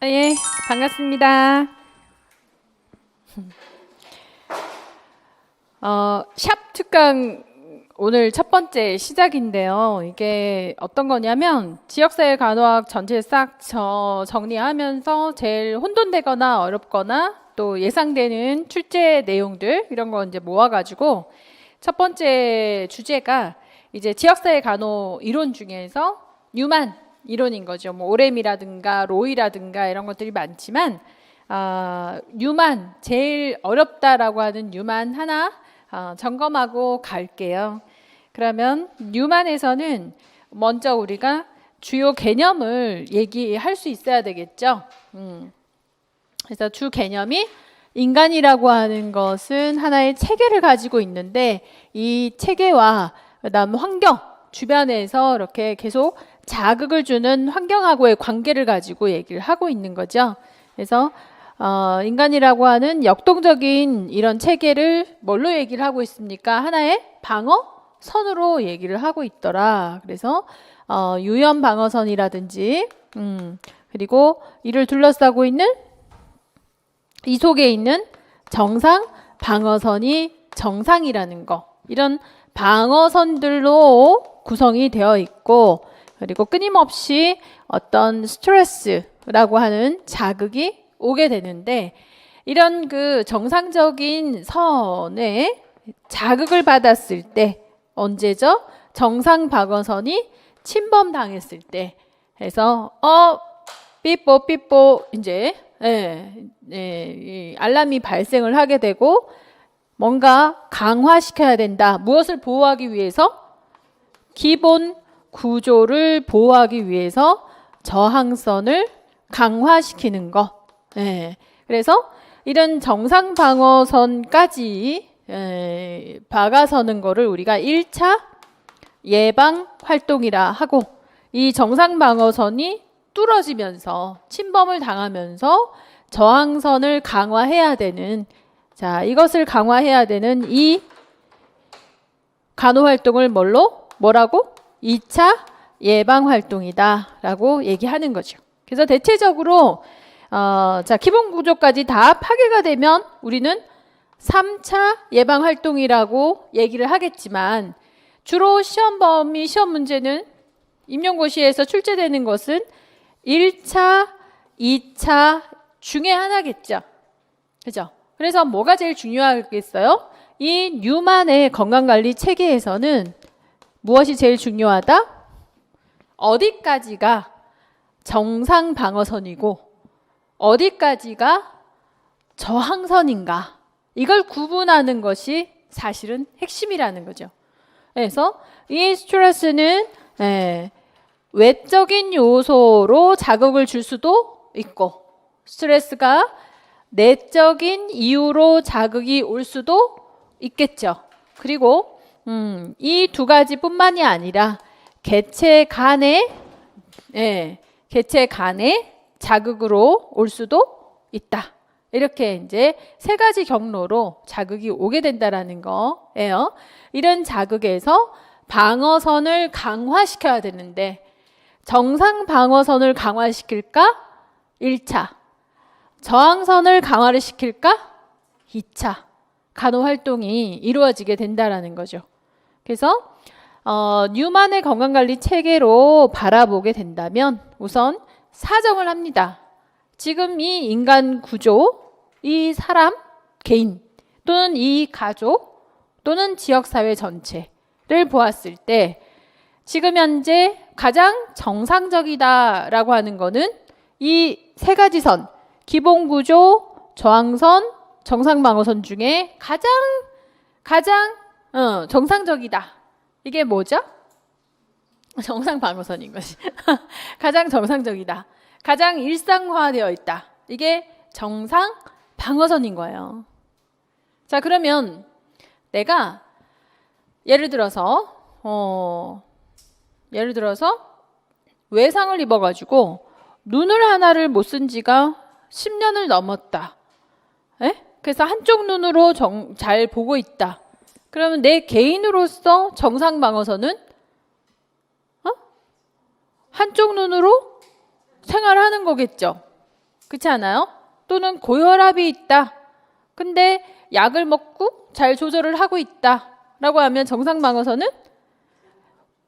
예, 반갑습니다. 샵 특강 오늘 첫 번째 시작인데요. 이게 어떤 거냐면 지역사회 간호학 전체 싹 정리하면서 제일 혼돈되거나 어렵거나 또 예상되는 출제 내용들 이런 거 이제 모아가지고 첫 번째 주제가 이제 지역사회 간호 이론 중에서 뉴만 이론인 거죠. 뭐 오렘이라든가 로이라든가 이런 것들이 많지만 뉴만 제일 어렵다라고 하는 뉴만 하나 점검하고 갈게요. 그러면 뉴만에서는 먼저 우리가 주요 개념을 얘기할 수 있어야 되겠죠. 그래서 주 개념이 인간이라고 하는 것은 하나의 체계를 가지고 있는데 이 체계와 그다음 환경 주변에서 이렇게 계속 자극을 주는 환경하고의 관계를 가지고 얘기를 하고 있는 거죠. 그래서 인간이라고 하는 역동적인 이런 체계를 뭘로 얘기를 하고 있습니까? 하나의 방어선으로 얘기를 하고 있더라. 그래서 유연 방어선이라든지 그리고 이를 둘러싸고 있는 이 속에 있는 정상 방어선이 정상이라는 거, 이런 방어선들로 구성이 되어 있고, 그리고 끊임없이 어떤 스트레스라고 하는 자극이 오게 되는데, 이런 그 정상적인 선에 자극을 받았을 때 언제죠? 정상 방어선이 침범당했을 때. 해서 삐뽀 이제 이 알람이 발생을 하게 되고 뭔가 강화시켜야 된다. 무엇을 보호하기 위해서? 기본 구조를 보호하기 위해서 저항선을 강화시키는 것. 그래서 이런 정상 방어선까지 박아서는 거를 우리가 1차 예방 활동이라 하고, 이 정상 방어선이 뚫어지면서 침범을 당하면서 저항선을 강화해야 되는, 자, 이것을 강화해야 되는 이 간호 활동을 뭐라고? 2차 예방 활동이다라고 얘기하는 거죠. 그래서 대체적으로 자, 기본 구조까지 다 파괴가 되면 우리는 3차 예방 활동이라고 얘기를 하겠지만, 주로 시험 문제는 임용고시에서 출제되는 것은 1차, 2차 중에 하나겠죠. 그죠? 그래서 뭐가 제일 중요하겠어요? 이 뉴만의 건강관리 체계에서는 무엇이 제일 중요하다? 어디까지가 정상 방어선이고 어디까지가 저항선인가? 이걸 구분하는 것이 사실은 핵심이라는 거죠. 그래서 이 스트레스는 외적인 요소로 자극을 줄 수도 있고, 스트레스가 내적인 이유로 자극이 올 수도 있겠죠. 그리고 이 두 가지뿐만이 아니라 개체 간의 자극으로 올 수도 있다. 이렇게 이제 세 가지 경로로 자극이 오게 된다라는 거예요. 이런 자극에서 방어선을 강화시켜야 되는데, 정상 방어선을 강화시킬까? 1차. 저항선을 강화를 시킬까? 2차. 간호 활동이 이루어지게 된다라는 거죠. 그래서 뉴만의 건강관리 체계로 바라보게 된다면 우선 사정을 합니다. 지금 이 인간 구조, 이 사람, 개인, 또는 이 가족, 또는 지역사회 전체를 보았을 때 지금 현재 가장 정상적이다라고 하는 거는 이 세 가지 선, 기본구조, 저항선, 정상방어선 중에 가장 정상적이다. 이게 뭐죠? 정상방어선인 것이. 가장 정상적이다. 가장 일상화되어 있다. 이게 정상방어선인 거예요. 자, 그러면 내가 예를 들어서 외상을 입어가지고 눈을 하나를 못 쓴 지가 10년을 넘었다. 그래서 한쪽 눈으로 잘 보고 있다. 그러면 내 개인으로서 정상 방어선은 한쪽 눈으로 생활하는 거겠죠. 그렇지 않아요? 또는 고혈압이 있다. 근데 약을 먹고 잘 조절을 하고 있다라고 하면 정상 방어선은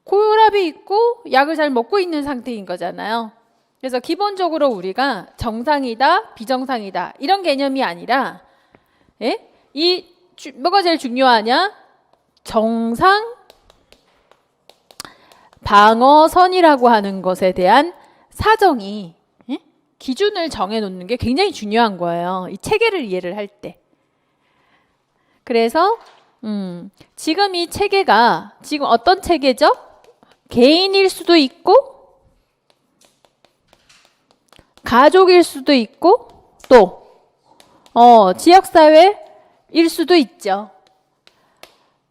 고혈압이 있고 약을 잘 먹고 있는 상태인 거잖아요. 그래서 기본적으로 우리가 정상이다, 비정상이다 이런 개념이 아니라 뭐가 제일 중요하냐? 정상 방어선이라고 하는 것에 대한 사정이 기준을 정해놓는 게 굉장히 중요한 거예요. 이 체계를 이해를 할 때. 그래서 지금 이 체계가 지금 어떤 체계죠? 개인일 수도 있고 가족일 수도 있고 또 지역사회일 수도 있죠.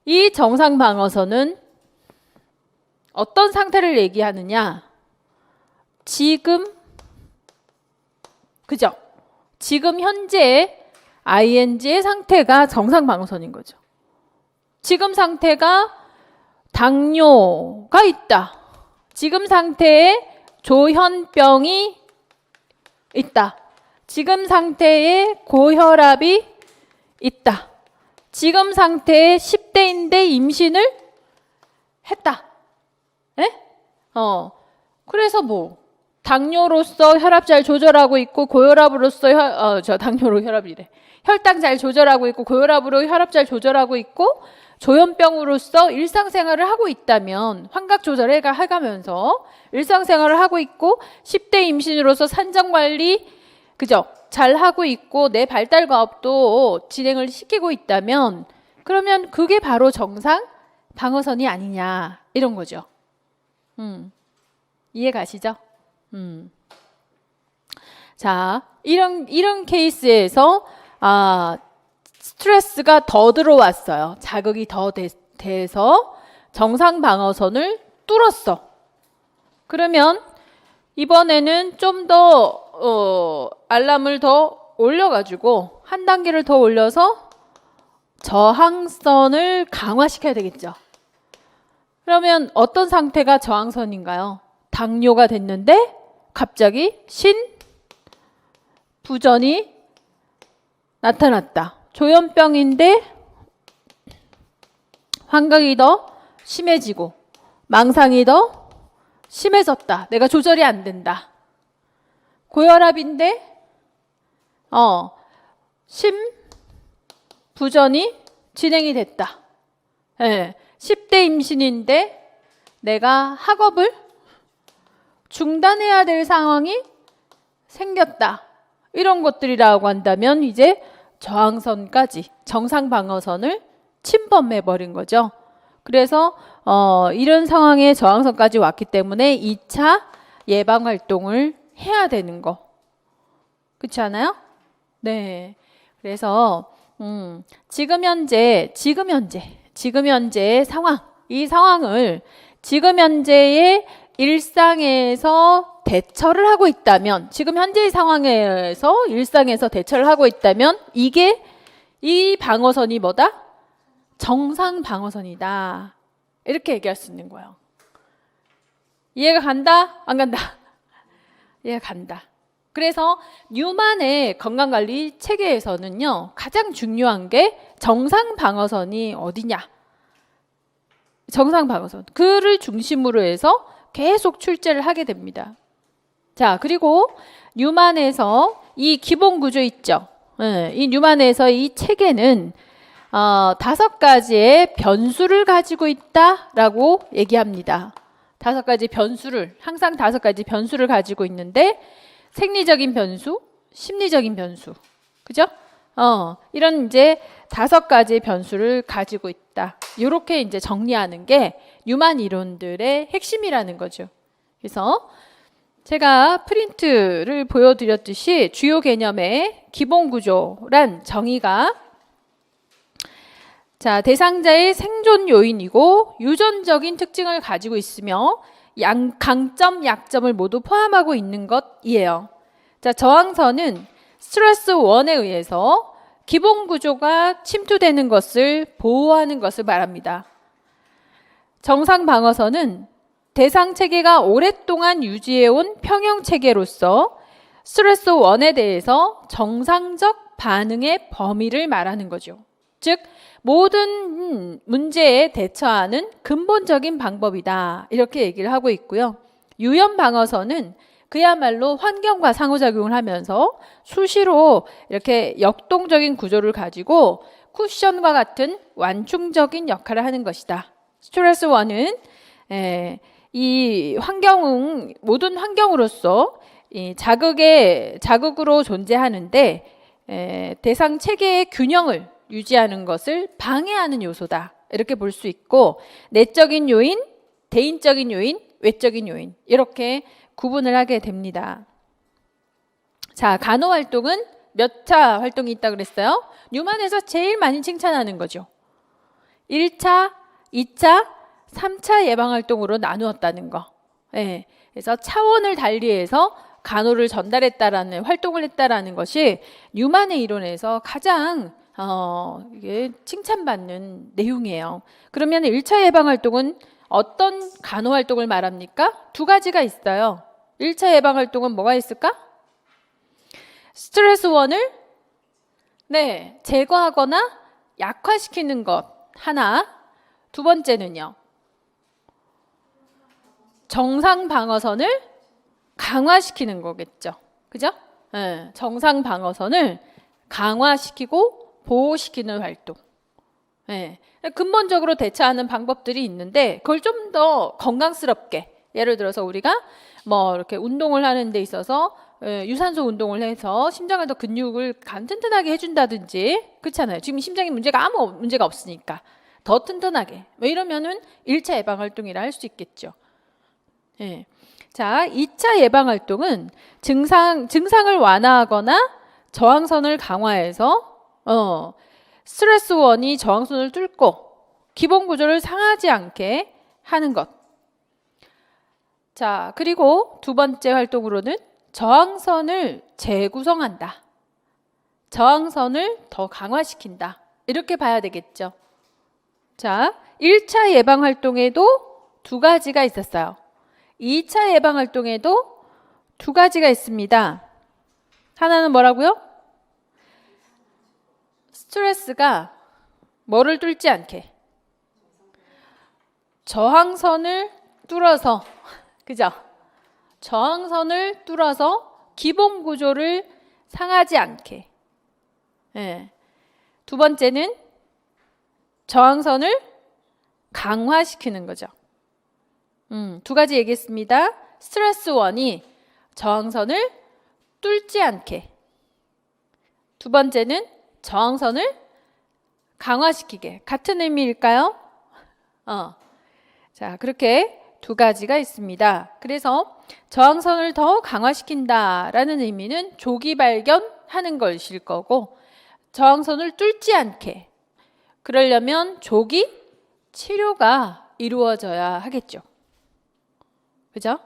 이 정상방어선은 어떤 상태를 얘기하느냐? 지금 그죠? 지금 현재의 ing의 상태가 정상방어선인 거죠. 지금 상태가 당뇨가 있다. 지금 상태에 조현병이 있다. 지금 상태에 고혈압이 있다. 지금 상태에 10대인데 임신을 했다. 그래서 당뇨로서 혈압 잘 조절하고 있고 고혈압으로서 당뇨로 혈압이래. 혈당 잘 조절하고 있고 고혈압으로 혈압 잘 조절하고 있고 조현병으로서 일상생활을 하고 있다면 환각 조절을 해가면서 일상생활을 하고 있고 10대 임신으로서 산정관리 그죠? 잘 하고 있고 내 발달 과업도 진행을 시키고 있다면 그러면 그게 바로 정상 방어선이 아니냐 이런 거죠. 이해 가시죠? 자, 이런 케이스에서 스트레스가 더 들어왔어요. 자극이 더 돼서 정상 방어선을 뚫었어. 그러면 이번에는 좀 더 알람을 더 올려가지고 한 단계를 더 올려서 저항선을 강화시켜야 되겠죠. 그러면 어떤 상태가 저항선인가요? 당뇨가 됐는데 갑자기 신부전이 나타났다. 조현병인데 환각이 더 심해지고 망상이 더 심해졌다. 내가 조절이 안 된다. 고혈압인데 심부전이 진행이 됐다. 10대 임신인데 내가 학업을 중단해야 될 상황이 생겼다. 이런 것들이라고 한다면 이제 저항선까지 정상 방어선을 침범해버린 거죠. 그래서 이런 상황에 저항선까지 왔기 때문에 2차 예방활동을 해야 되는 거. 그렇지 않아요? 네. 그래서 지금 현재의 상황, 이 상황을 지금 현재의 일상에서 대처를 하고 있다면, 지금 현재의 상황에서 일상에서 대처를 하고 있다면 이 방어선이 뭐다? 정상 방어선이다. 이렇게 얘기할 수 있는 거예요. 이해가 간다? 안 간다? 이해가 간다. 그래서 뉴만의 건강관리 체계에서는요, 가장 중요한 게 정상 방어선이 어디냐? 정상 방어선. 그를 중심으로 해서 계속 출제를 하게 됩니다. 자, 그리고 뉴만에서 이 기본 구조 있죠? 이 뉴만에서 이 체계는 5가지의 변수를 가지고 있다라고 얘기합니다. 5가지 변수를, 항상 5가지 변수를 가지고 있는데 생리적인 변수, 심리적인 변수, 그죠? 이런 이제 5가지의 변수를 가지고 있다. 이렇게 이제 정리하는 게 뉴만 이론들의 핵심이라는 거죠. 그래서 제가 프린트를 보여드렸듯이 주요 개념의 기본 구조란 정의가 자, 대상자의 생존 요인이고 유전적인 특징을 가지고 있으며 강점, 약점을 모두 포함하고 있는 것이에요. 자, 저항선은 스트레스 1에 의해서 기본 구조가 침투되는 것을 보호하는 것을 말합니다. 정상 방어선은 대상 체계가 오랫동안 유지해온 평형 체계로서 스트레스 1에 대해서 정상적 반응의 범위를 말하는 거죠. 즉 모든 문제에 대처하는 근본적인 방법이다. 이렇게 얘기를 하고 있고요. 유연 방어선은 그야말로 환경과 상호작용을 하면서 수시로 이렇게 역동적인 구조를 가지고 쿠션과 같은 완충적인 역할을 하는 것이다. 스트레스 1은 이 모든 환경으로서 이 자극으로 존재하는데 대상 체계의 균형을 유지하는 것을 방해하는 요소다. 이렇게 볼 수 있고 내적인 요인, 대인적인 요인, 외적인 요인 이렇게 구분을 하게 됩니다. 자, 간호활동은 몇 차 활동이 있다고 그랬어요? 뉴만에서 제일 많이 칭찬하는 거죠. 1차, 2차, 3차 예방활동으로 나누었다는 거. 네, 그래서 차원을 달리해서 간호를 전달했다라는 활동을 했다라는 것이 뉴만의 이론에서 가장 이게 칭찬받는 내용이에요. 그러면 1차 예방활동은 어떤 간호활동을 말합니까? 두 가지가 있어요. 1차 예방활동은 뭐가 있을까? 스트레스 1을 제거하거나 약화시키는 것 하나. 두 번째는요. 정상 방어선을 강화시키는 거겠죠. 그죠? 네, 정상 방어선을 강화시키고 보호시키는 활동. 네, 근본적으로 대처하는 방법들이 있는데 그걸 좀 더 건강스럽게 예를 들어서 우리가 뭐 이렇게 운동을 하는 데 있어서 유산소 운동을 해서 심장을 더 근육을 튼튼하게 해준다든지 그렇잖아요. 지금 심장에 아무 문제가 없으니까 더 튼튼하게 이러면은 1차 예방활동이라 할 수 있겠죠. 네. 자, 2차 예방활동은 증상을 완화하거나 저항선을 강화해서 스트레스 1이 저항선을 뚫고 기본 구조를 상하지 않게 하는 것. 자, 그리고 두 번째 활동으로는 저항선을 재구성한다. 저항선을 더 강화시킨다. 이렇게 봐야 되겠죠. 자, 1차 예방활동에도 두 가지가 있었어요. 2차 예방활동에도 두 가지가 있습니다. 하나는 뭐라고요? 스트레스가 뭐를 뚫지 않게 저항선을 뚫어서 그죠? 저항선을 뚫어서 기본 구조를 상하지 않게. 두 번째는 저항선을 강화시키는 거죠. 두 가지 얘기했습니다. 스트레스 1이 저항선을 뚫지 않게. 두 번째는 저항선을 강화시키게. 같은 의미일까요? 자, 그렇게 두 가지가 있습니다. 그래서 저항선을 더 강화시킨다라는 의미는 조기 발견하는 것일 거고 저항선을 뚫지 않게 그러려면 조기 치료가 이루어져야 하겠죠. 그죠?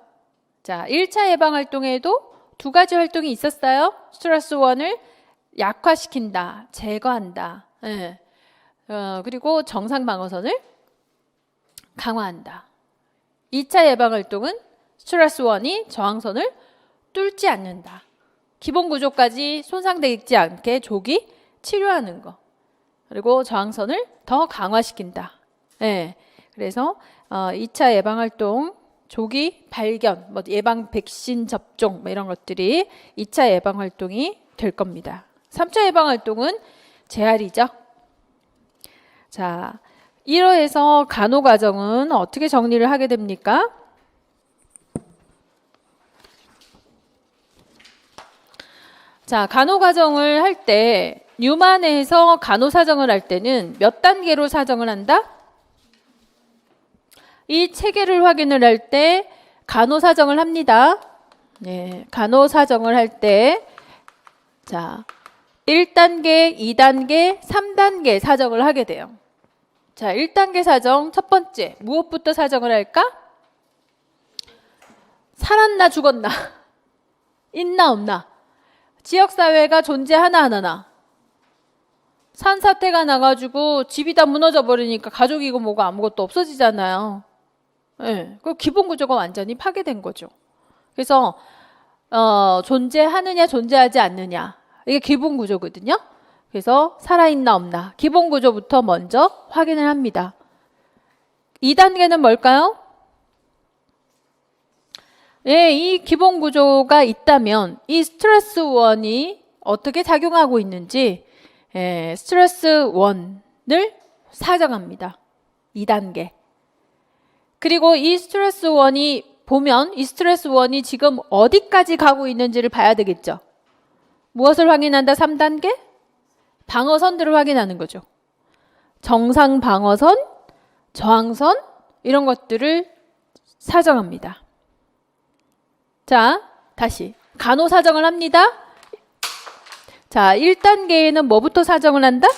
자, 1차 예방활동에도 두 가지 활동이 있었어요. 스트레스 1을 약화시킨다, 제거한다. 그리고 정상 방어선을 강화한다. 2차 예방활동은 스트레스 1이 저항선을 뚫지 않는다. 기본 구조까지 손상되지 않게 조기 치료하는 거. 그리고 저항선을 더 강화시킨다. 그래서 2차 예방활동, 조기 발견, 예방 백신 접종 이런 것들이 2차 예방활동이 될 겁니다. 3차 예방활동은 재활이죠. 자, 이러해서 간호과정은 어떻게 정리를 하게 됩니까? 자, 간호과정을 할 때 뉴만에서 간호사정을 할 때는 몇 단계로 사정을 한다? 이 체계를 확인을 할 때 간호사정을 합니다. 간호사정을 할 때 자, 1단계, 2단계, 3단계 사정을 하게 돼요. 자, 1단계 사정 첫 번째 무엇부터 사정을 할까? 살았나 죽었나? 있나 없나? 지역사회가 존재하나 안 하나? 산사태가 나가지고 집이 다 무너져 버리니까 가족이고 뭐고 아무것도 없어지잖아요. 그 기본 구조가 완전히 파괴된 거죠. 그래서 존재하느냐 존재하지 않느냐 이게 기본 구조거든요. 그래서 살아있나 없나 기본 구조부터 먼저 확인을 합니다. 2단계는 뭘까요? 예, 이 기본 구조가 있다면 이 스트레스 원이 어떻게 작용하고 있는지 스트레스 원을 사정합니다. 2단계. 그리고 이 스트레스 원이 보면 이 스트레스 원이 지금 어디까지 가고 있는지를 봐야 되겠죠. 무엇을 확인한다? 3단계? 방어선들을 확인하는 거죠. 정상 방어선, 저항선 이런 것들을 사정합니다. 자, 다시 간호 사정을 합니다. 자, 1단계에는 뭐부터 사정을 한다?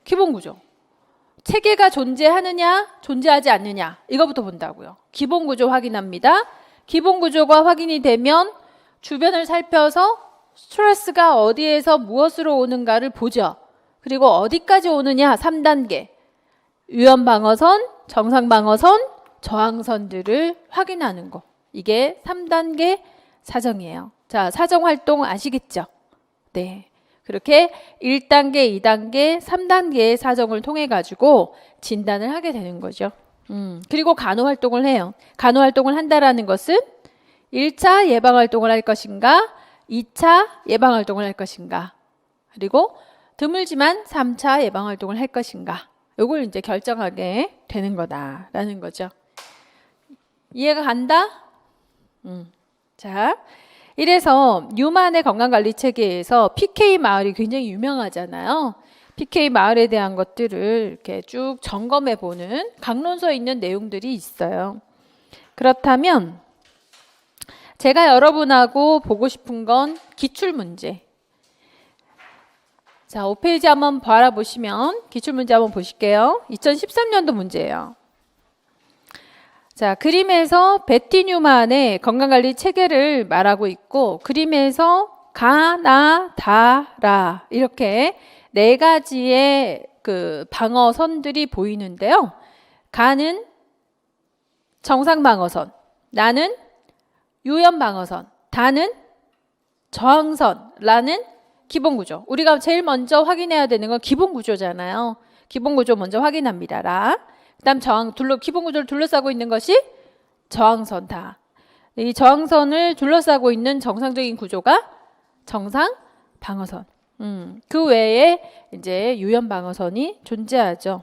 기본 구조. 체계가 존재하느냐, 존재하지 않느냐 이거부터 본다고요. 기본 구조 확인합니다. 기본 구조가 확인이 되면 주변을 살펴서 스트레스가 어디에서 무엇으로 오는가를 보죠. 그리고 어디까지 오느냐 3단계. 위험 방어선, 정상 방어선, 저항선들을 확인하는 거. 이게 3단계 사정이에요. 자, 사정 활동 아시겠죠? 네. 그렇게 1단계, 2단계, 3단계의 사정을 통해 가지고 진단을 하게 되는 거죠. 그리고 간호 활동을 해요. 간호 활동을 한다라는 것은 1차 예방 활동을 할 것인가, 2차 예방 활동을 할 것인가, 그리고 드물지만 3차 예방 활동을 할 것인가. 요걸 이제 결정하게 되는 거다라는 거죠. 이해가 간다? 자, 이래서 뉴만의 건강관리 체계에서 PK 마을이 굉장히 유명하잖아요. PK 마을에 대한 것들을 이렇게 쭉 점검해 보는 강론서에 있는 내용들이 있어요. 그렇다면 제가 여러분하고 보고 싶은 건 기출문제. 자, 5페이지 한번 바라보시면 기출문제 한번 보실게요. 2013년도 문제예요. 자, 그림에서 베티 뉴만의 건강관리 체계를 말하고 있고 그림에서 가, 나, 다, 라 이렇게 네 가지의 그 방어선들이 보이는데요. 가는 정상 방어선, 나는 유연 방어선, 다는 저항선, 라는 기본 구조. 우리가 제일 먼저 확인해야 되는 건 기본 구조잖아요. 기본 구조 먼저 확인합니다. 라. 그다음 기본 구조를 둘러싸고 있는 것이 저항선 다. 이 저항선을 둘러싸고 있는 정상적인 구조가 정상 방어선. 그 외에 이제 유연 방어선이 존재하죠.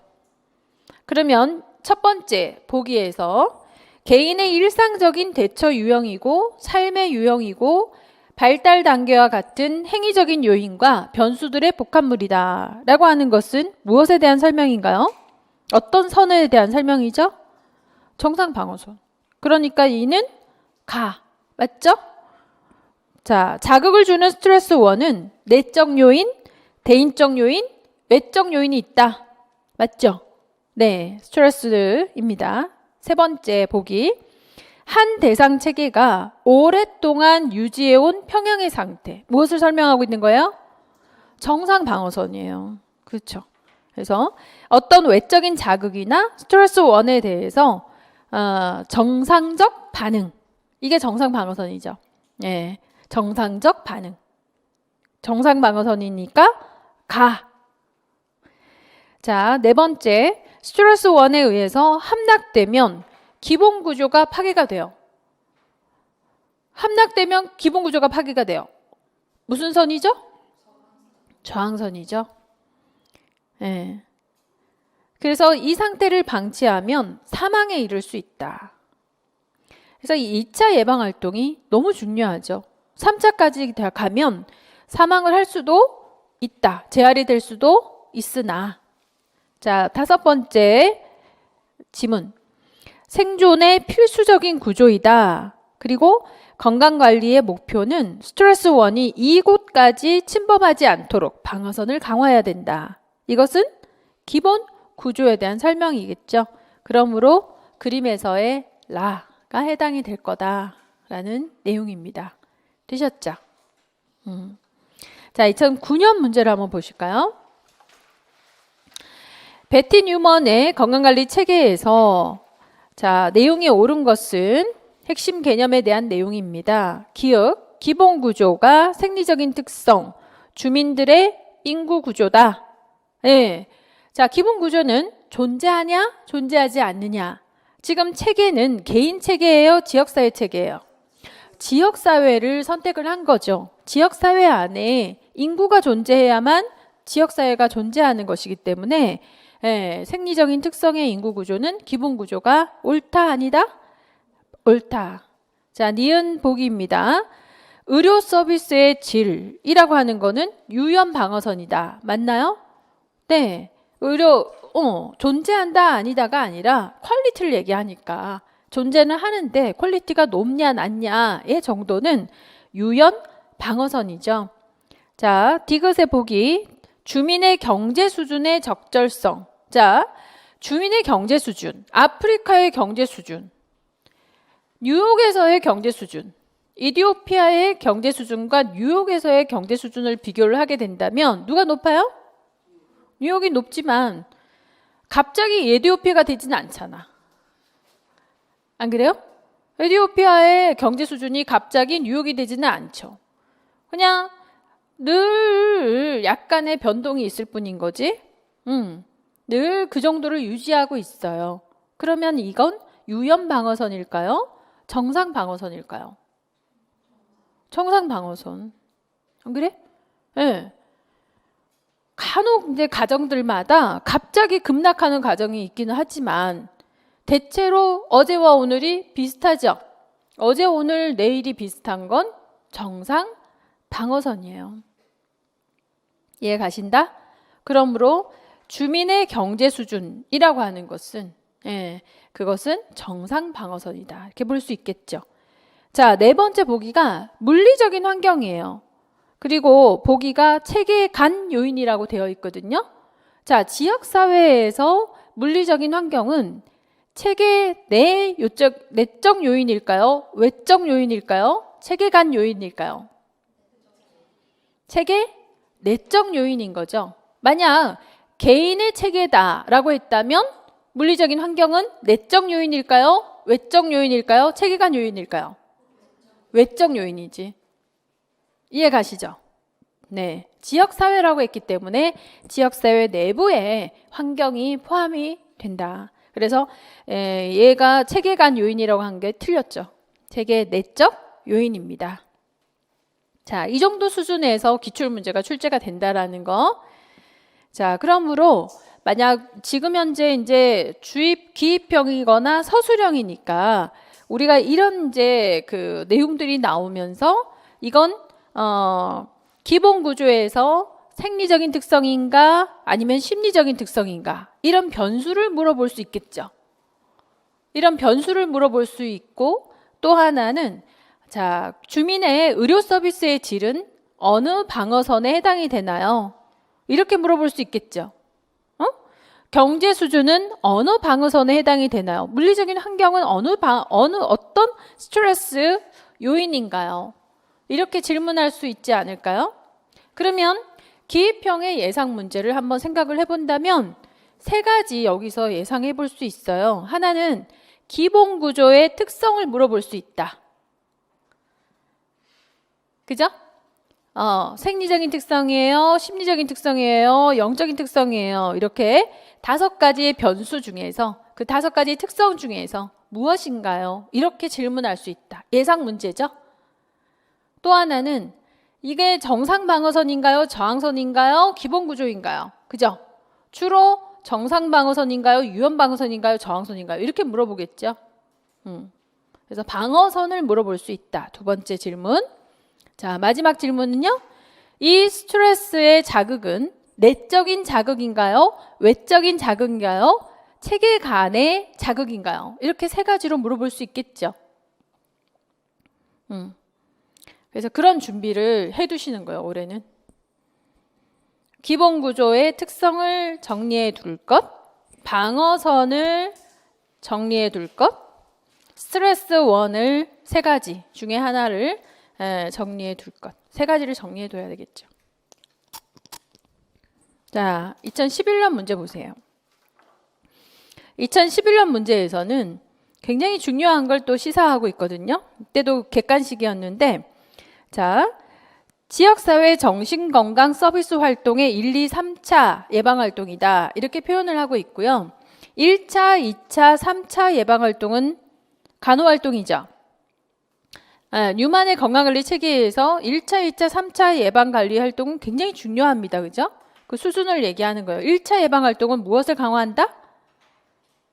그러면 첫 번째 보기에서 개인의 일상적인 대처 유형이고 삶의 유형이고 발달 단계와 같은 행위적인 요인과 변수들의 복합물이다 라고 하는 것은 무엇에 대한 설명인가요? 어떤 선에 대한 설명이죠? 정상 방어선. 그러니까 이는 가. 맞죠? 자, 자극을 주는 스트레스 원은 내적 요인, 대인적 요인, 외적 요인이 있다. 맞죠? 네, 스트레스입니다. 세 번째 보기. 한 대상 체계가 오랫동안 유지해온 평형의 상태. 무엇을 설명하고 있는 거예요? 정상 방어선이에요. 그렇죠. 그래서 어떤 외적인 자극이나 스트레스 원에 대해서 정상적 반응. 이게 정상 방어선이죠. 예, 정상적 반응. 정상 방어선이니까 가. 자, 네 번째. 스트레스 원에 의해서 함락되면 기본 구조가 파괴가 돼요. 함락되면 기본 구조가 파괴가 돼요. 무슨 선이죠? 저항선이죠. 예. 그래서 이 상태를 방치하면 사망에 이를 수 있다. 그래서 이 2차 예방 활동이 너무 중요하죠. 3차까지 가면 사망을 할 수도 있다. 재활이 될 수도 있으나. 자, 다섯 번째 지문. 생존의 필수적인 구조이다. 그리고 건강관리의 목표는 스트레스 원이 이곳까지 침범하지 않도록 방어선을 강화해야 된다. 이것은 기본 구조에 대한 설명이겠죠. 그러므로 그림에서의 라가 해당이 될 거다라는 내용입니다. 되셨죠? 자, 2009년 문제를 한번 보실까요? 베티 뉴먼의 건강관리 체계에서 자, 내용이 옳은 것은 핵심 개념에 대한 내용입니다. 기억, 기본 구조가 생리적인 특성, 주민들의 인구 구조다. 예. 자, 기본 구조는 존재하냐, 존재하지 않느냐. 지금 체계는 개인 체계예요, 지역사회 체계예요. 지역사회를 선택을 한 거죠. 지역사회 안에 인구가 존재해야만 지역사회가 존재하는 것이기 때문에 생리적인 특성의 인구 구조는 기본 구조가 옳다, 아니다? 옳다. 자, 니은 보기입니다. 의료 서비스의 질이라고 하는 거는 유연 방어선이다. 맞나요? 네. 존재한다, 아니다가 아니라 퀄리티를 얘기하니까 존재는 하는데 퀄리티가 높냐, 낮냐의 정도는 유연 방어선이죠. 자, 디귿의 보기. 주민의 경제 수준의 적절성. 자, 주민의 경제 수준, 아프리카의 경제 수준, 뉴욕에서의 경제 수준, 이디오피아의 경제 수준과 뉴욕에서의 경제 수준을 비교를 하게 된다면 누가 높아요? 뉴욕이 높지만 갑자기 에티오피아가 되지는 않잖아. 안 그래요? 에티오피아의 경제 수준이 갑자기 뉴욕이 되지는 않죠. 그냥 늘 약간의 변동이 있을 뿐인 거지. 늘 그 정도를 유지하고 있어요. 그러면 이건 유연 방어선일까요? 정상 방어선일까요? 정상 방어선. 안 그래? 네. 간혹 이제 가정들마다 갑자기 급락하는 가정이 있기는 하지만 대체로 어제와 오늘이 비슷하죠. 어제, 오늘, 내일이 비슷한 건 정상 방어선이에요. 이해 가신다? 그러므로 주민의 경제 수준이라고 하는 것은 그것은 정상 방어선이다. 이렇게 볼 수 있겠죠. 자, 네 번째 보기가 물리적인 환경이에요. 그리고 보기가 체계 간 요인이라고 되어 있거든요. 자, 지역사회에서 물리적인 환경은 체계 내적 요인일까요? 외적 요인일까요? 체계 간 요인일까요? 체계 내적 요인인 거죠. 만약 개인의 체계다라고 했다면 물리적인 환경은 내적 요인일까요? 외적 요인일까요? 체계 간 요인일까요? 외적 요인이지. 이해 가시죠? 네. 지역사회라고 했기 때문에 지역사회 내부에 환경이 포함이 된다. 그래서 얘가 체계 간 요인이라고 한 게 틀렸죠. 체계 내적 요인입니다. 자, 이 정도 수준에서 기출문제가 출제가 된다라는 거. 자, 그러므로 만약 지금 현재 이제 주입 기입형이거나 서술형이니까 우리가 이런 이제 그 내용들이 나오면서 이건 기본 구조에서 생리적인 특성인가 아니면 심리적인 특성인가 이런 변수를 물어볼 수 있겠죠. 이런 변수를 물어볼 수 있고 또 하나는 자, 주민의 의료 서비스의 질은 어느 방어선에 해당이 되나요? 이렇게 물어볼 수 있겠죠. 경제 수준은 어느 방어선에 해당이 되나요? 물리적인 환경은 어떤 스트레스 요인인가요? 이렇게 질문할 수 있지 않을까요? 그러면 기입형의 예상 문제를 한번 생각을 해본다면 세 가지 여기서 예상해 볼 수 있어요. 하나는 기본 구조의 특성을 물어볼 수 있다. 그죠? 생리적인 특성이에요, 심리적인 특성이에요, 영적인 특성이에요. 이렇게 5가지의 변수 중에서 그 5가지의 특성 중에서 무엇인가요? 이렇게 질문할 수 있다. 예상 문제죠. 또 하나는 이게 정상 방어선인가요? 저항선인가요? 기본 구조인가요? 그죠? 주로 정상 방어선인가요? 유연 방어선인가요? 저항선인가요? 이렇게 물어보겠죠. 그래서 방어선을 물어볼 수 있다. 두 번째 질문. 자, 마지막 질문은요. 이 스트레스의 자극은 내적인 자극인가요? 외적인 자극인가요? 체계 간의 자극인가요? 이렇게 세 가지로 물어볼 수 있겠죠. 그래서 그런 준비를 해두시는 거예요, 올해는. 기본 구조의 특성을 정리해 둘 것, 방어선을 정리해 둘 것, 스트레스 원을 세 가지 중에 하나를 정리해 둘 것. 세 가지를 정리해 둬야 되겠죠. 자, 2011년 문제 보세요. 2011년 문제에서는 굉장히 중요한 걸 또 시사하고 있거든요. 이때도 객관식이었는데, 자, 지역사회 정신건강 서비스 활동의 1, 2, 3차 예방활동이다. 이렇게 표현을 하고 있고요. 1차, 2차, 3차 예방활동은 간호활동이죠. 뉴만의 건강관리 체계에서 1차, 2차, 3차 예방관리 활동은 굉장히 중요합니다. 그죠? 그 수준을 얘기하는 거예요. 1차 예방활동은 무엇을 강화한다?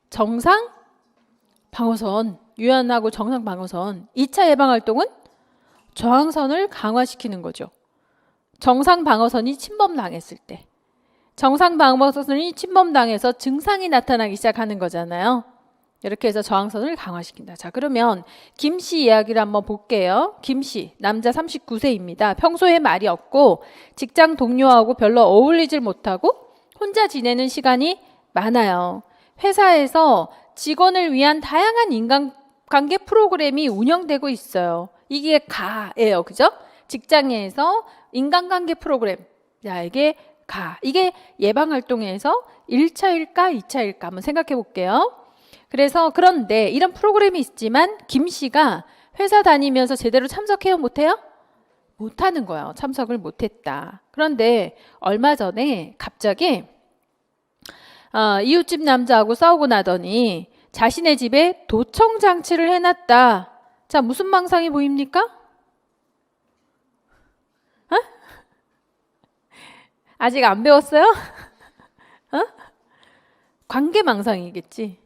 정상 방어선, 유연하고 정상 방어선. 2차 예방활동은 저항선을 강화시키는 거죠. 정상 방어선이 침범당했을 때. 정상 방어선이 침범당해서 증상이 나타나기 시작하는 거잖아요. 이렇게 해서 저항선을 강화시킨다. 자, 그러면 김 씨 이야기를 한번 볼게요. 김 씨, 남자 39세입니다. 평소에 말이 없고 직장 동료하고 별로 어울리질 못하고 혼자 지내는 시간이 많아요. 회사에서 직원을 위한 다양한 인간관계 프로그램이 운영되고 있어요. 이게 가예요. 그죠? 직장에서 인간관계 프로그램. 자, 이게 가. 이게 예방활동에서 1차일까 2차일까 한번 생각해 볼게요. 그래서 그런데 이런 프로그램이 있지만 김 씨가 회사 다니면서 제대로 참석해요? 못해요? 못하는 거예요. 참석을 못했다. 그런데 얼마 전에 갑자기 이웃집 남자하고 싸우고 나더니 자신의 집에 도청 장치를 해놨다. 자, 무슨 망상이 보입니까? 어? 아직 안 배웠어요? 어? 관계망상이겠지.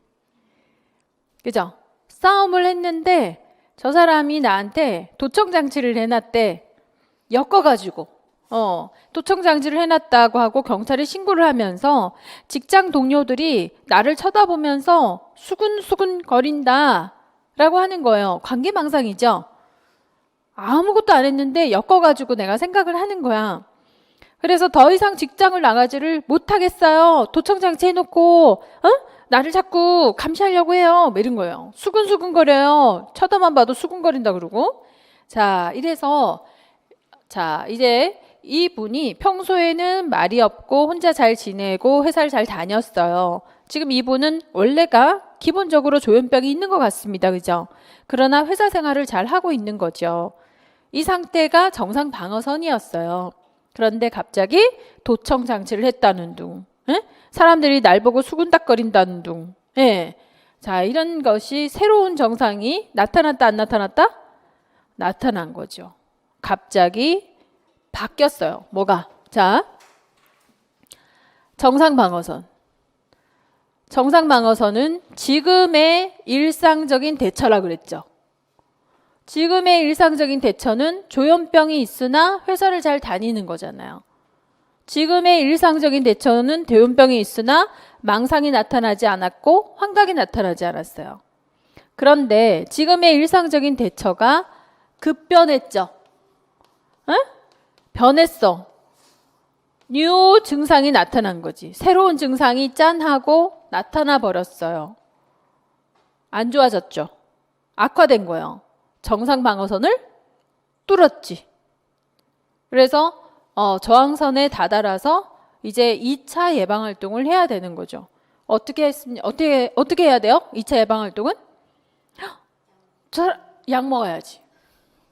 그죠? 싸움을 했는데 저 사람이 나한테 도청장치를 해놨대. 엮어가지고 도청장치를 해놨다고 하고 경찰에 신고를 하면서 직장 동료들이 나를 쳐다보면서 수근수근 거린다 라고 하는 거예요. 관계망상이죠. 아무것도 안 했는데 엮어가지고 내가 생각을 하는 거야. 그래서 더 이상 직장을 나가지를 못하겠어요. 도청장치 해놓고 나를 자꾸 감시하려고 해요. 뭐 이런 거예요. 수근수근거려요. 쳐다만 봐도 수근거린다 그러고. 자, 이래서 자, 이제 이분이 평소에는 말이 없고 혼자 잘 지내고 회사를 잘 다녔어요. 지금 이분은 원래가 기본적으로 조현병이 있는 것 같습니다. 그죠? 그러나 회사 생활을 잘 하고 있는 거죠. 이 상태가 정상 방어선이었어요. 그런데 갑자기 도청 장치를 했다는 둥. 에? 사람들이 날 보고 수군닥거린다는 둥. 예. 자, 이런 것이 새로운 정상이 나타났다 안 나타났다? 나타난 거죠. 갑자기 바뀌었어요. 뭐가? 자, 정상 방어선. 정상 방어선은 지금의 일상적인 대처라 그랬죠. 지금의 일상적인 대처는 조현병이 있으나 회사를 잘 다니는 거잖아요. 지금의 일상적인 대처는 조현병이 있으나 망상이 나타나지 않았고 환각이 나타나지 않았어요. 그런데 지금의 일상적인 대처가 급변했죠. 에? 변했어. 뉴 증상이 나타난 거지. 새로운 증상이 짠 하고 나타나 버렸어요. 안 좋아졌죠. 악화된 거예요. 정상 방어선을 뚫었지. 그래서 저항선에 다다라서 이제 2차 예방 활동을 해야 되는 거죠. 어떻게 해야 돼요? 2차 예방 활동은? 약 먹어야지.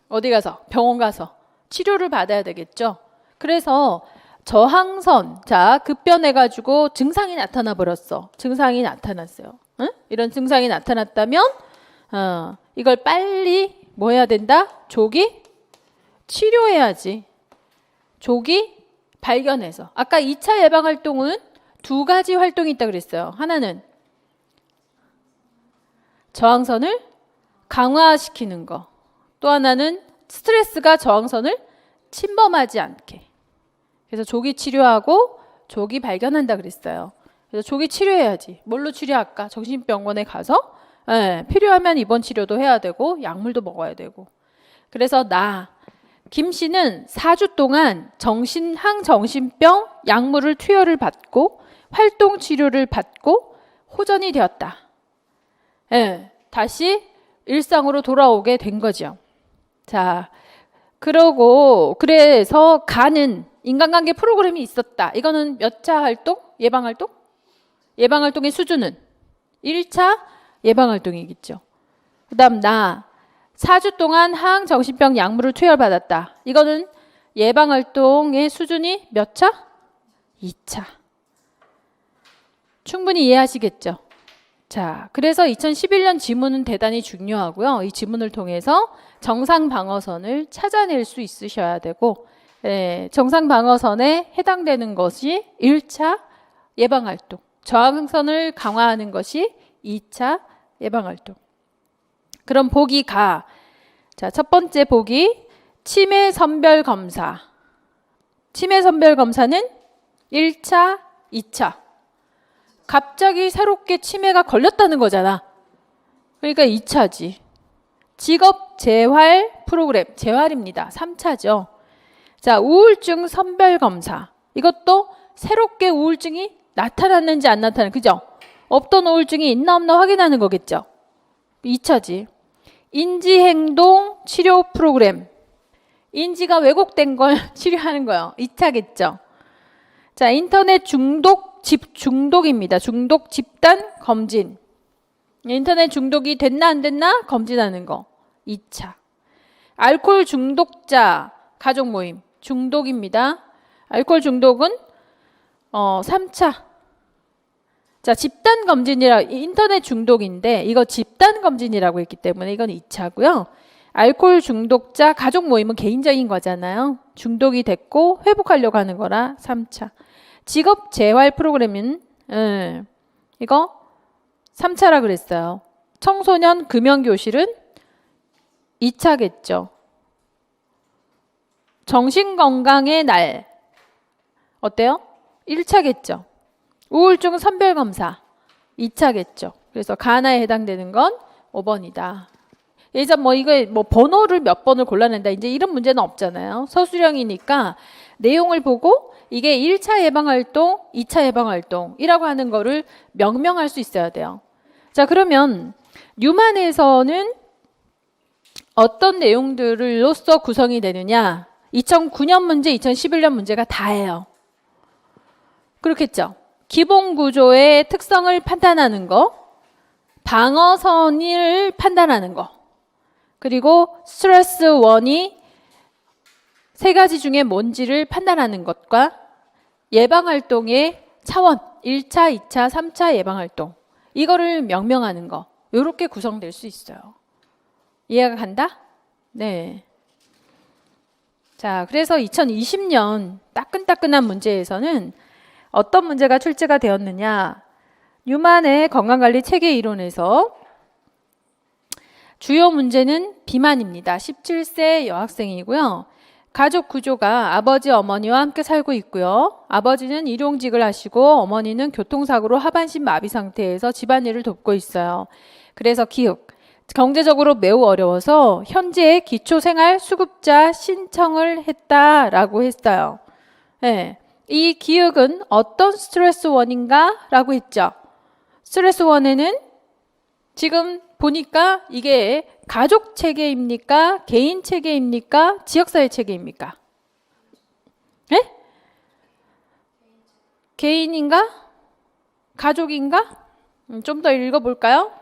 어디 가서? 병원 가서 치료를 받아야 되겠죠. 그래서 저항선, 자, 급변해가지고 증상이 나타나 버렸어. 증상이 나타났어요. 응? 이런 증상이 나타났다면 이걸 빨리 뭐 해야 된다? 조기 치료해야지. 조기 발견해서. 아까 2차 예방 활동은 두 가지 활동이 있다 그랬어요. 하나는 저항선을 강화시키는 거. 또 하나는 스트레스가 저항선을 침범하지 않게. 그래서 조기 치료하고 조기 발견한다 그랬어요. 그래서 조기 치료해야지. 뭘로 치료할까? 정신병원에 가서 필요하면 입원 치료도 해야 되고 약물도 먹어야 되고. 그래서 김 씨는 4주 동안 항정신병 약물을 투여를 받고 활동 치료를 받고 호전이 되었다. 다시 일상으로 돌아오게 된 거죠. 자, 그래서 가는 인간관계 프로그램이 있었다. 이거는 몇 차 활동? 예방활동? 예방활동의 수준은 1차, 예방활동이겠죠. 그 다음 나 4주 동안 항정신병 약물을 투여받았다. 이거는 예방활동의 수준이 몇 차? 2차. 충분히 이해하시겠죠? 자, 그래서 2011년 지문은 대단히 중요하고요. 이 지문을 통해서 정상 방어선을 찾아낼 수 있으셔야 되고, 정상 방어선에 해당되는 것이 1차 예방활동, 저항선을 강화하는 것이 2차 예방활동. 그럼 보기 가. 자, 첫 번째 보기 치매 선별 검사. 치매 선별 검사는 1차, 2차. 갑자기 새롭게 치매가 걸렸다는 거잖아. 그러니까 2차지. 직업 재활 프로그램, 재활입니다. 3차죠. 자, 우울증 선별 검사. 이것도 새롭게 우울증이 나타났는지 안 나타났는지, 그죠? 없던 우울증이 있나 없나 확인하는 거겠죠. 2차지. 인지행동 치료 프로그램. 인지가 왜곡된 걸 치료하는 거예요. 2차겠죠. 자, 인터넷 중독입니다. 중독 집단 검진. 인터넷 중독이 됐나 안 됐나 검진하는 거. 2차. 알코올 중독자 가족 모임. 중독입니다. 알코올 중독은 3차. 자, 집단 검진이라 인터넷 중독인데 이거 집단 검진이라고 했기 때문에 이건 2차고요. 알코올 중독자 가족 모임은 개인적인 거잖아요. 중독이 됐고 회복하려고 하는 거라 3차. 직업 재활 프로그램은 이거 3차라 그랬어요. 청소년 금연교실은 2차겠죠. 정신건강의 날 어때요? 1차겠죠. 우울증 선별검사 2차겠죠. 그래서 가나에 해당되는 건 5번이다. 예전 이거 번호를 몇 번을 골라낸다. 이제 이런 문제는 없잖아요. 서술형이니까 내용을 보고 이게 1차 예방활동, 2차 예방활동이라고 하는 거를 명명할 수 있어야 돼요. 자, 그러면 뉴만에서는 어떤 내용들로서 구성이 되느냐? 2009년 문제, 2011년 문제가 다예요. 그렇겠죠? 기본 구조의 특성을 판단하는 거, 방어선을 판단하는 거, 그리고 스트레스 원이 세 가지 중에 뭔지를 판단하는 것과 예방활동의 차원, 1차, 2차, 3차 예방활동, 이거를 명명하는 거, 이렇게 구성될 수 있어요. 이해가 간다? 네. 자, 그래서 2020년 따끈따끈한 문제에서는 어떤 문제가 출제가 되었느냐? 뉴만의 건강관리 체계 이론에서 주요 문제는 비만입니다. 17세 여학생이고요. 가족 구조가 아버지, 어머니와 함께 살고 있고요. 아버지는 일용직을 하시고 어머니는 교통사고로 하반신 마비 상태에서 집안일을 돕고 있어요. 그래서 기흑, 경제적으로 매우 어려워서 현재 기초생활수급자 신청을 했다라고 했어요. 네. 이 기흑은 어떤 스트레스 원인가? 라고 했죠. 스트레스 원에는 지금 보니까 이게 가족 체계입니까? 개인 체계입니까? 지역사회 체계입니까? 네? 개인인가? 가족인가? 좀 더 읽어볼까요?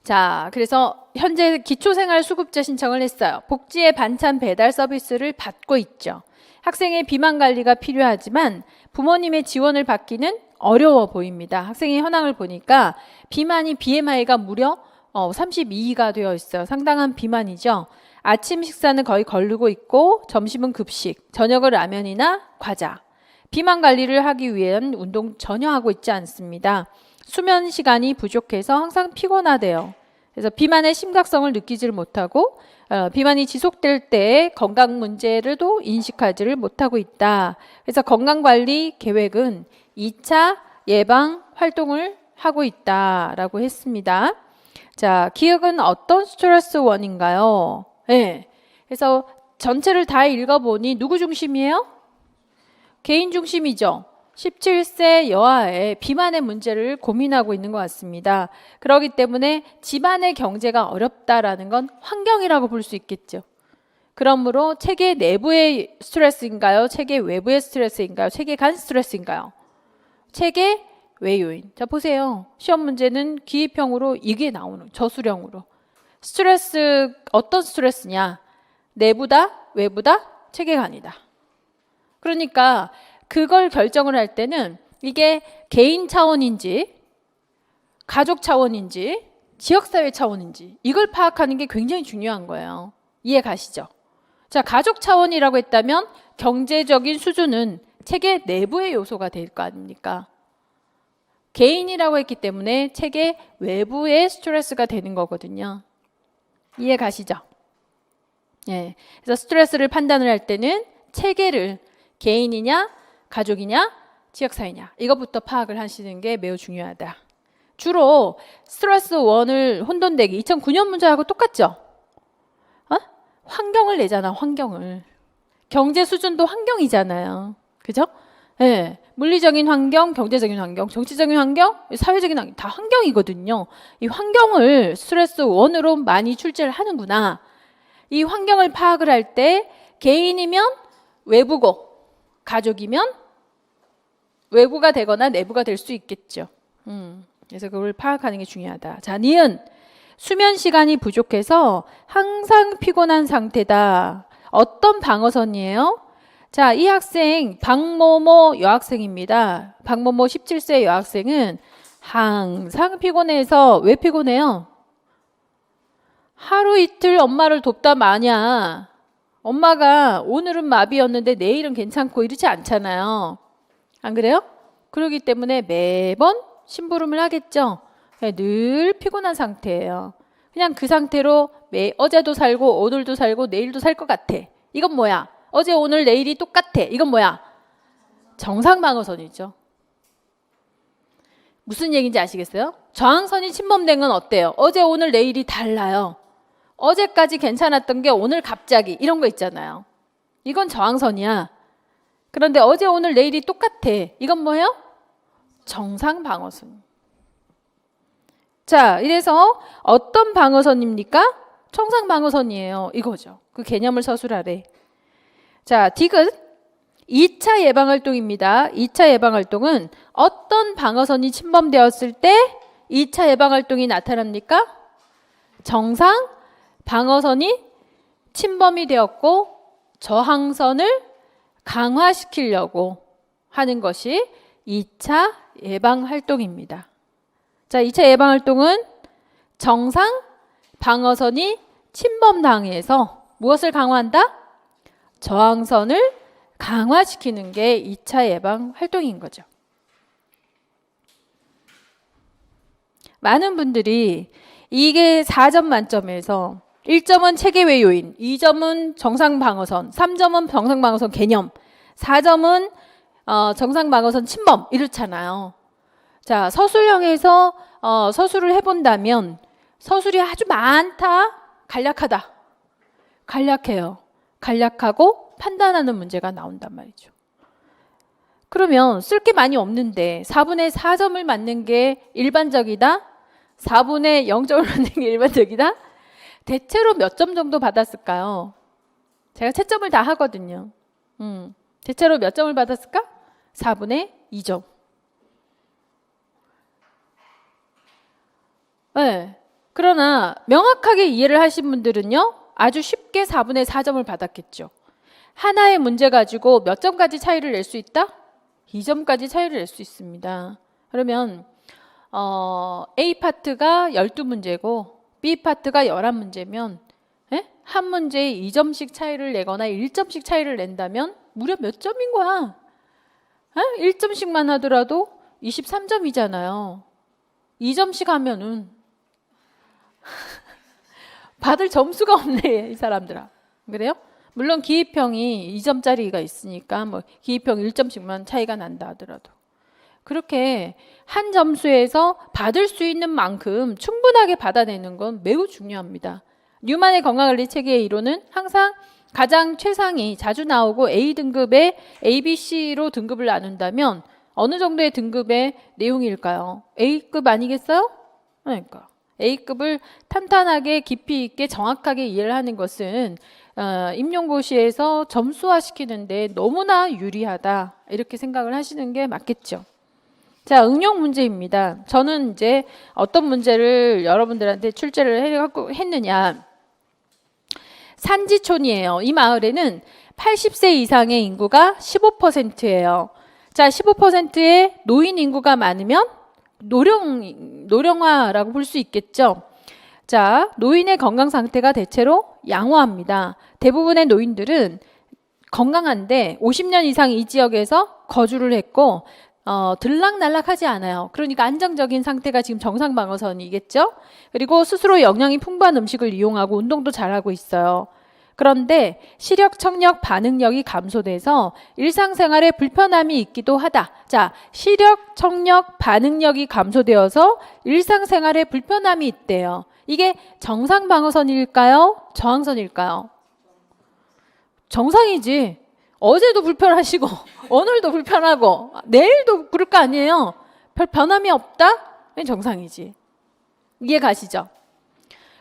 자, 그래서 현재 기초생활수급자 신청을 했어요. 복지의 반찬 배달 서비스를 받고 있죠. 학생의 비만 관리가 필요하지만 부모님의 지원을 받기는 어려워 보입니다. 학생의 현황을 보니까 비만이 BMI가 무려 32가 되어 있어요. 상당한 비만이죠. 아침 식사는 거의 거르고 있고 점심은 급식, 저녁은 라면이나 과자. 비만 관리를 하기 위한 운동 전혀 하고 있지 않습니다. 수면 시간이 부족해서 항상 피곤하대요. 그래서 비만의 심각성을 느끼지를 못하고 비만이 지속될 때 건강 문제를도 인식하지를 못하고 있다. 그래서 건강관리 계획은 2차 예방 활동을 하고 있다라고 했습니다. 자, 기억은 어떤 스트레스 원인가요? 네. 그래서 전체를 다 읽어보니 누구 중심이에요? 개인 중심이죠. 17세 여아의 비만의 문제를 고민하고 있는 것 같습니다. 그렇기 때문에 집안의 경제가 어렵다라는 건 환경이라고 볼 수 있겠죠. 그러므로 체계 내부의 스트레스인가요? 체계 외부의 스트레스인가요? 체계 간 스트레스인가요? 체계 외요인. 자, 보세요. 시험 문제는 기입형으로 이게 나오는 저수령으로. 스트레스, 어떤 스트레스냐? 내부다, 외부다, 체계관이다. 그러니까 그걸 결정을 할 때는 이게 개인 차원인지, 가족 차원인지, 지역사회 차원인지 이걸 파악하는 게 굉장히 중요한 거예요. 이해 가시죠? 자, 가족 차원이라고 했다면 경제적인 수준은 체계 내부의 요소가 될 거 아닙니까? 개인이라고 했기 때문에 체계 외부의 스트레스가 되는 거거든요. 이해 가시죠? 예. 그래서 스트레스를 판단을 할 때는 체계를 개인이냐, 가족이냐, 지역사회냐 이것부터 파악을 하시는 게 매우 중요하다. 주로 스트레스 1을 혼돈되기 2009년 문제하고 똑같죠? 환경을 내잖아, 환경을. 경제 수준도 환경이잖아요. 그죠? 네. 물리적인 환경, 경제적인 환경, 정치적인 환경, 사회적인 환경, 다 환경이거든요. 이 환경을 스트레스 1으로 많이 출제를 하는구나. 이 환경을 파악을 할 때 개인이면 외부고, 가족이면 외부가 되거나 내부가 될 수 있겠죠. 그래서 그걸 파악하는 게 중요하다. 자, 니은. 수면 시간이 부족해서 항상 피곤한 상태다. 어떤 방어선이에요? 자, 이 학생 박모모 여학생입니다. 박모모 17세 여학생은 항상 피곤해서 왜 피곤해요? 하루 이틀 엄마를 돕다 마냐. 엄마가 오늘은 마비였는데 내일은 괜찮고 이렇지 않잖아요. 안 그래요? 그러기 때문에 매번 심부름을 하겠죠. 늘 피곤한 상태예요. 그냥 그 상태로 어제도 살고 오늘도 살고 내일도 살 것 같아. 이건 뭐야? 어제 오늘 내일이 똑같아. 이건 뭐야? 정상방어선이죠. 무슨 얘기인지 아시겠어요? 저항선이 침범된 건 어때요? 어제 오늘 내일이 달라요. 어제까지 괜찮았던 게 오늘 갑자기 이런 거 있잖아요. 이건 저항선이야. 그런데 어제 오늘 내일이 똑같아. 이건 뭐예요? 정상방어선. 자, 이래서 어떤 방어선입니까? 정상방어선이에요. 이거죠. 그 개념을 서술하래. 자, 디귿 2차 예방활동입니다. 2차 예방활동은 어떤 방어선이 침범되었을 때 2차 예방활동이 나타납니까? 정상 방어선이 침범이 되었고 저항선을 강화시키려고 하는 것이 2차 예방활동입니다. 자, 2차 예방활동은 정상 방어선이 침범당해서 무엇을 강화한다? 저항선을 강화시키는 게 2차 예방활동인 거죠. 많은 분들이 이게 4점 만점에서 1점은 체계외 요인, 2점은 정상방어선, 3점은 정상방어선 개념, 4점은 정상방어선 침범 이렇잖아요. 자, 서술형에서 서술을 해본다면 서술이 아주 많다, 간략하다. 간략해요. 간략하고 판단하는 문제가 나온단 말이죠. 그러면 쓸 게 많이 없는데 4분의 4점을 맞는 게 일반적이다? 4분의 0점을 맞는 게 일반적이다? 대체로 몇 점 정도 받았을까요? 제가 채점을 다 하거든요. 대체로 몇 점을 받았을까? 4분의 2점. 네. 그러나 명확하게 이해를 하신 분들은요, 아주 쉽게 4분의 4점을 받았겠죠. 하나의 문제 가지고 몇 점까지 차이를 낼 수 있다? 2점까지 차이를 낼 수 있습니다. 그러면 A 파트가 12문제고 B 파트가 11문제면 한 문제에 2점씩 차이를 내거나 1점씩 차이를 낸다면 무려 몇 점인 거야? 1점씩만 하더라도 23점이잖아요. 2점씩 하면은 받을 점수가 없네, 이 사람들아. 그래요? 물론 기입형이 2점짜리가 있으니까 뭐 기입형 1점씩만 차이가 난다 하더라도 그렇게 한 점수에서 받을 수 있는 만큼 충분하게 받아내는 건 매우 중요합니다. 뉴만의 건강관리 체계의 이론은 항상 가장 최상위 자주 나오고 A등급의 ABC로 등급을 나눈다면 어느 정도의 등급의 내용일까요? A급 아니겠어요? 그러니까 A급을 탄탄하게 깊이 있게 정확하게 이해를 하는 것은 임용고시에서 점수화시키는데 너무나 유리하다 이렇게 생각을 하시는 게 맞겠죠. 자, 응용 문제입니다. 저는 이제 어떤 문제를 여러분들한테 출제를 했느냐. 산지촌이에요. 이 마을에는 80세 이상의 인구가 15%예요. 자, 15%의 노인 인구가 많으면 노령화라고 볼 수 있겠죠. 자, 노인의 건강 상태가 대체로 양호합니다. 대부분의 노인들은 건강한데 50년 이상 이 지역에서 거주를 했고 들락날락하지 않아요. 그러니까 안정적인 상태가 지금 정상방어선이겠죠. 그리고 스스로 영양이 풍부한 음식을 이용하고 운동도 잘하고 있어요. 그런데 시력, 청력, 반응력이 감소돼서 일상생활에 불편함이 있기도 하다. 자, 시력, 청력, 반응력이 감소되어서 일상생활에 불편함이 있대요. 이게 정상방어선일까요? 저항선일까요? 정상이지. 어제도 불편하시고 오늘도 불편하고 내일도 그럴 거 아니에요. 별 변함이 없다? 정상이지. 이해 가시죠?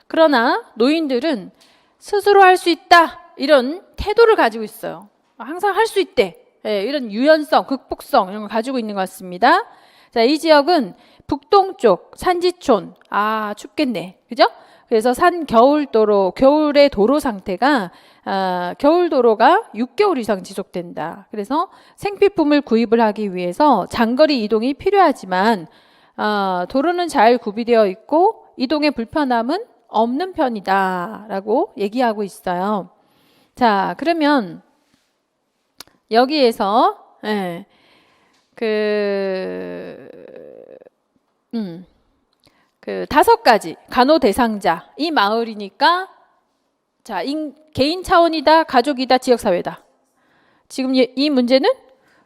그러나 노인들은 스스로 할 수 있다 이런 태도를 가지고 있어요. 항상 할 수 있대. 네, 이런 유연성, 극복성 이런 걸 가지고 있는 것 같습니다. 자, 이 지역은 북동쪽 산지촌. 아, 춥겠네. 그죠? 그래서 겨울도로, 겨울의 도로 상태가 겨울도로가 6개월 이상 지속된다. 그래서 생필품을 구입을 하기 위해서 장거리 이동이 필요하지만 도로는 잘 구비되어 있고 이동의 불편함은 없는 편이다 라고 얘기하고 있어요. 자, 그러면 여기에서 그 5가지 간호 대상자 이 마을이니까 자, 개인 차원이다, 가족이다, 지역사회다. 지금 이 문제는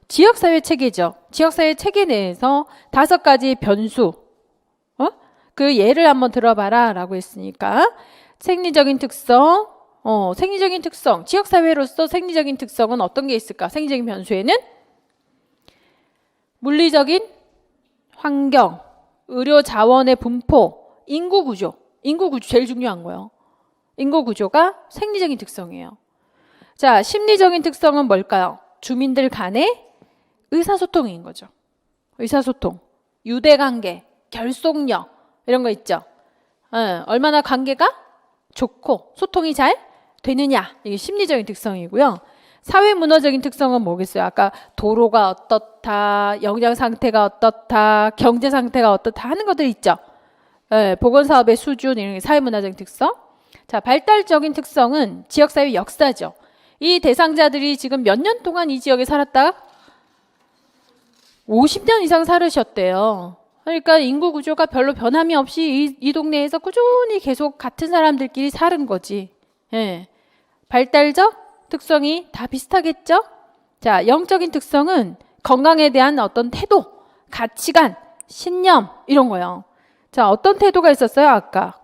지역사회 체계죠. 지역사회 체계 내에서 5가지 변수 그 예를 한번 들어봐라 라고 했으니까 생리적인 특성, 지역사회로서 생리적인 특성은 어떤 게 있을까? 생리적인 변수에는 물리적인 환경, 의료 자원의 분포, 인구 구조 제일 중요한 거예요. 인구 구조가 생리적인 특성이에요. 자, 심리적인 특성은 뭘까요? 주민들 간의 의사소통인 거죠. 의사소통, 유대관계, 결속력 이런 거 있죠. 얼마나 관계가 좋고 소통이 잘 되느냐 이게 심리적인 특성이고요. 사회 문화적인 특성은 뭐겠어요? 아까 도로가 어떻다, 영양 상태가 어떻다, 경제 상태가 어떻다 하는 것들 있죠. 보건사업의 수준 이런 게 사회 문화적인 특성. 자, 발달적인 특성은 지역사회 역사죠. 이 대상자들이 지금 몇 년 동안 이 지역에 살았다? 50년 이상 살으셨대요. 그러니까 인구 구조가 별로 변함이 없이 이 동네에서 꾸준히 계속 같은 사람들끼리 사는 거지. 발달적 특성이 다 비슷하겠죠? 자, 영적인 특성은 건강에 대한 어떤 태도, 가치관, 신념 이런 거요. 자, 어떤 태도가 있었어요, 아까?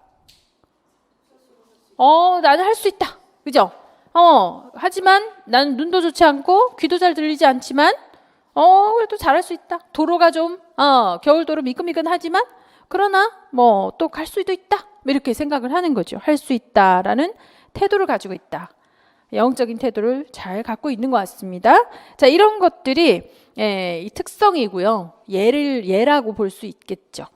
나는 할 수 있다. 그죠? 하지만 나는 눈도 좋지 않고 귀도 잘 들리지 않지만 그래도 잘할 수 있다. 도로가 좀 겨울도로 미끈미끈하지만 그러나 뭐 또 갈 수도 있다. 이렇게 생각을 하는 거죠. 할 수 있다라는 태도를 가지고 있다. 영적인 태도를 잘 갖고 있는 것 같습니다. 자, 이런 것들이 이 특성이고요. 예라고 볼 수 있겠죠.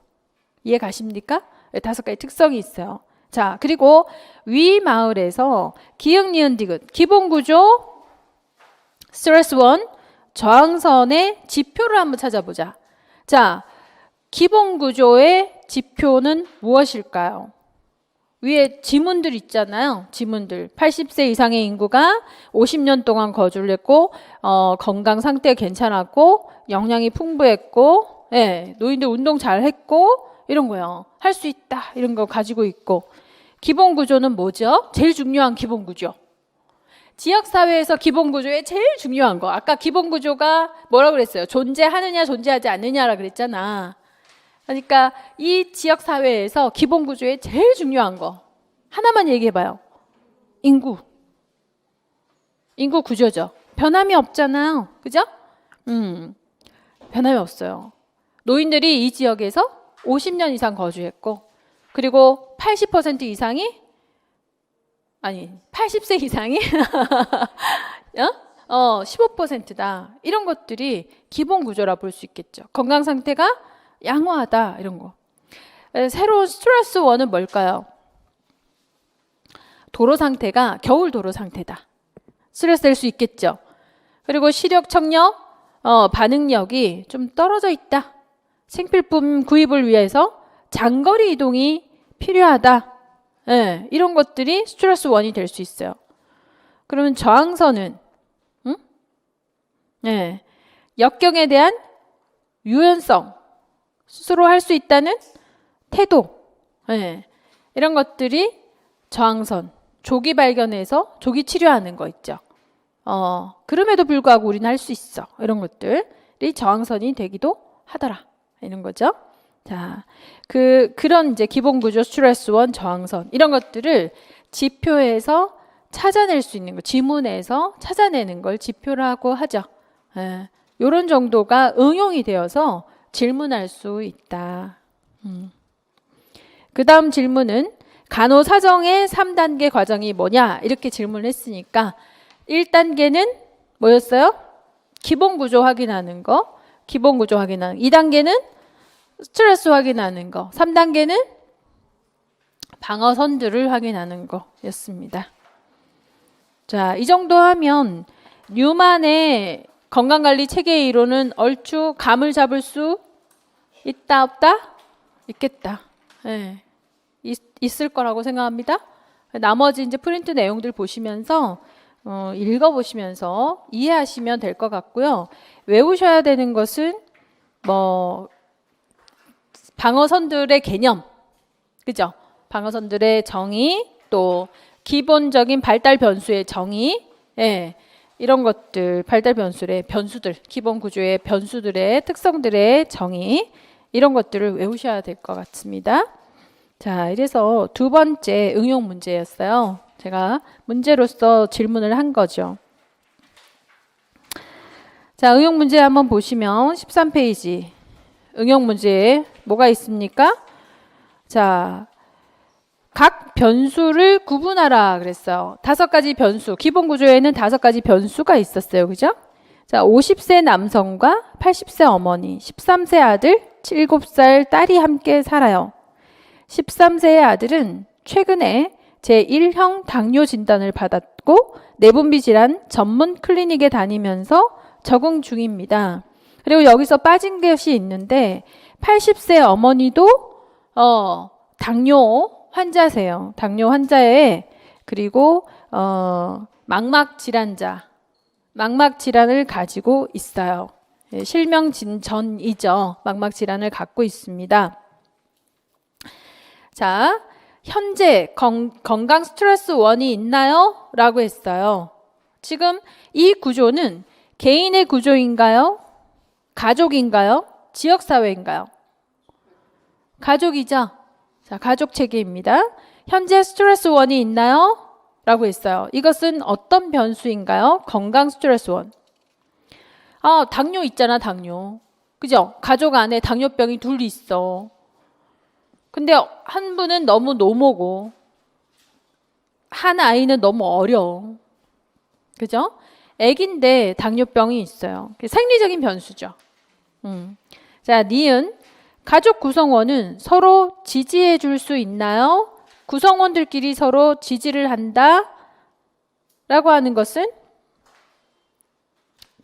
이해 가십니까? 5가지 특성이 있어요. 자, 그리고 위 마을에서 기역, 니은, 디귿 기본 구조 스트레스 1 저항선의 지표를 한번 찾아보자. 자, 기본 구조의 지표는 무엇일까요? 위에 지문들 있잖아요. 지문들. 80세 이상의 인구가 50년 동안 거주를 했고 건강 상태 괜찮았고 영양이 풍부했고 노인들 운동 잘 했고 이런 거요. 할 수 있다. 이런 거 가지고 있고 기본 구조는 뭐죠? 제일 중요한 기본 구조. 지역사회에서 기본 구조의 제일 중요한 거. 아까 기본 구조가 뭐라고 그랬어요? 존재하느냐 존재하지 않느냐라 그랬잖아. 그러니까 이 지역사회에서 기본 구조의 제일 중요한 거 하나만 얘기해봐요. 인구 구조죠. 변함이 없잖아요. 그죠? 변함이 없어요. 노인들이 이 지역에서 50년 이상 거주했고 그리고 80% 이상이 80세 이상이 15%다. 이런 것들이 기본 구조라 볼 수 있겠죠. 건강 상태가 양호하다. 이런 거. 새로운 스트레스 원은 뭘까요? 도로 상태가 겨울 도로 상태다. 스트레스 될 수 있겠죠. 그리고 시력, 청력, 반응력이 좀 떨어져 있다. 생필품 구입을 위해서 장거리 이동이 필요하다. 예, 이런 것들이 스트레스 원이 될 수 있어요. 그러면 저항선은 예, 역경에 대한 유연성, 스스로 할 수 있다는 태도, 예, 이런 것들이 저항선, 조기 발견해서 조기 치료하는 거 있죠. 그럼에도 불구하고 우리는 할 수 있어. 이런 것들이 저항선이 되기도 하더라. 이런 거죠. 자, 그런 이제 기본 구조 스트레스 원, 저항선 이런 것들을 지표에서 찾아낼 수 있는 거, 지문에서 찾아내는 걸 지표라고 하죠. 예, 이런 정도가 응용이 되어서 질문할 수 있다. 그 다음 질문은 간호사정의 3단계 과정이 뭐냐 이렇게 질문을 했으니까 1단계는 뭐였어요? 기본 구조 확인하는 거, 기본 구조 확인하는 거. 2단계는 스트레스 확인하는 거, 3단계는 방어선들을 확인하는 거였습니다. 자, 이 정도 하면 뉴만의 건강관리 체계 이론은 얼추 감을 잡을 수 있다 없다? 있겠다. 네. 있을 거라고 생각합니다. 나머지 이제 프린트 내용들 보시면서 읽어보시면서 이해하시면 될 것 같고요. 외우셔야 되는 것은 뭐 방어선들의 개념, 그죠? 방어선들의 정의, 또 기본적인 발달 변수의 정의, 예, 이런 것들, 발달 변수의 변수들, 기본 구조의 변수들의 특성들의 정의, 이런 것들을 외우셔야 될 것 같습니다. 자, 이래서 두 번째 응용 문제였어요. 제가 문제로서 질문을 한 거죠. 자, 응용 문제 한번 보시면 13페이지. 응용 문제에 뭐가 있습니까? 자, 각 변수를 구분하라 그랬어요. 5가지 변수, 기본 구조에는 5가지 변수가 있었어요. 그죠? 자, 50세 남성과 80세 어머니, 13세 아들, 7살 딸이 함께 살아요. 13세의 아들은 최근에 제1형 당뇨 진단을 받았고 내분비 질환 전문 클리닉에 다니면서 적응 중입니다. 그리고 여기서 빠진 것이 있는데 80세 어머니도 당뇨 환자세요. 당뇨 환자에 그리고 망막 질환을 가지고 있어요. 실명 진전이죠. 망막 질환을 갖고 있습니다. 자, 현재 건강 스트레스 원이 있나요? 라고 했어요. 지금 이 구조는 개인의 구조인가요? 가족인가요? 지역사회인가요? 가족이죠. 자, 가족 체계입니다. 현재 스트레스 원이 있나요? 라고 했어요. 이것은 어떤 변수인가요? 건강 스트레스 원. 당뇨 있잖아, 당뇨. 그죠? 가족 안에 당뇨병이 둘 있어. 근데 한 분은 너무 노모고 한 아이는 너무 어려. 그죠? 애기인데 당뇨병이 있어요. 생리적인 변수죠. 자, 니은 가족 구성원은 서로 지지해 줄 수 있나요? 구성원들끼리 서로 지지를 한다 라고 하는 것은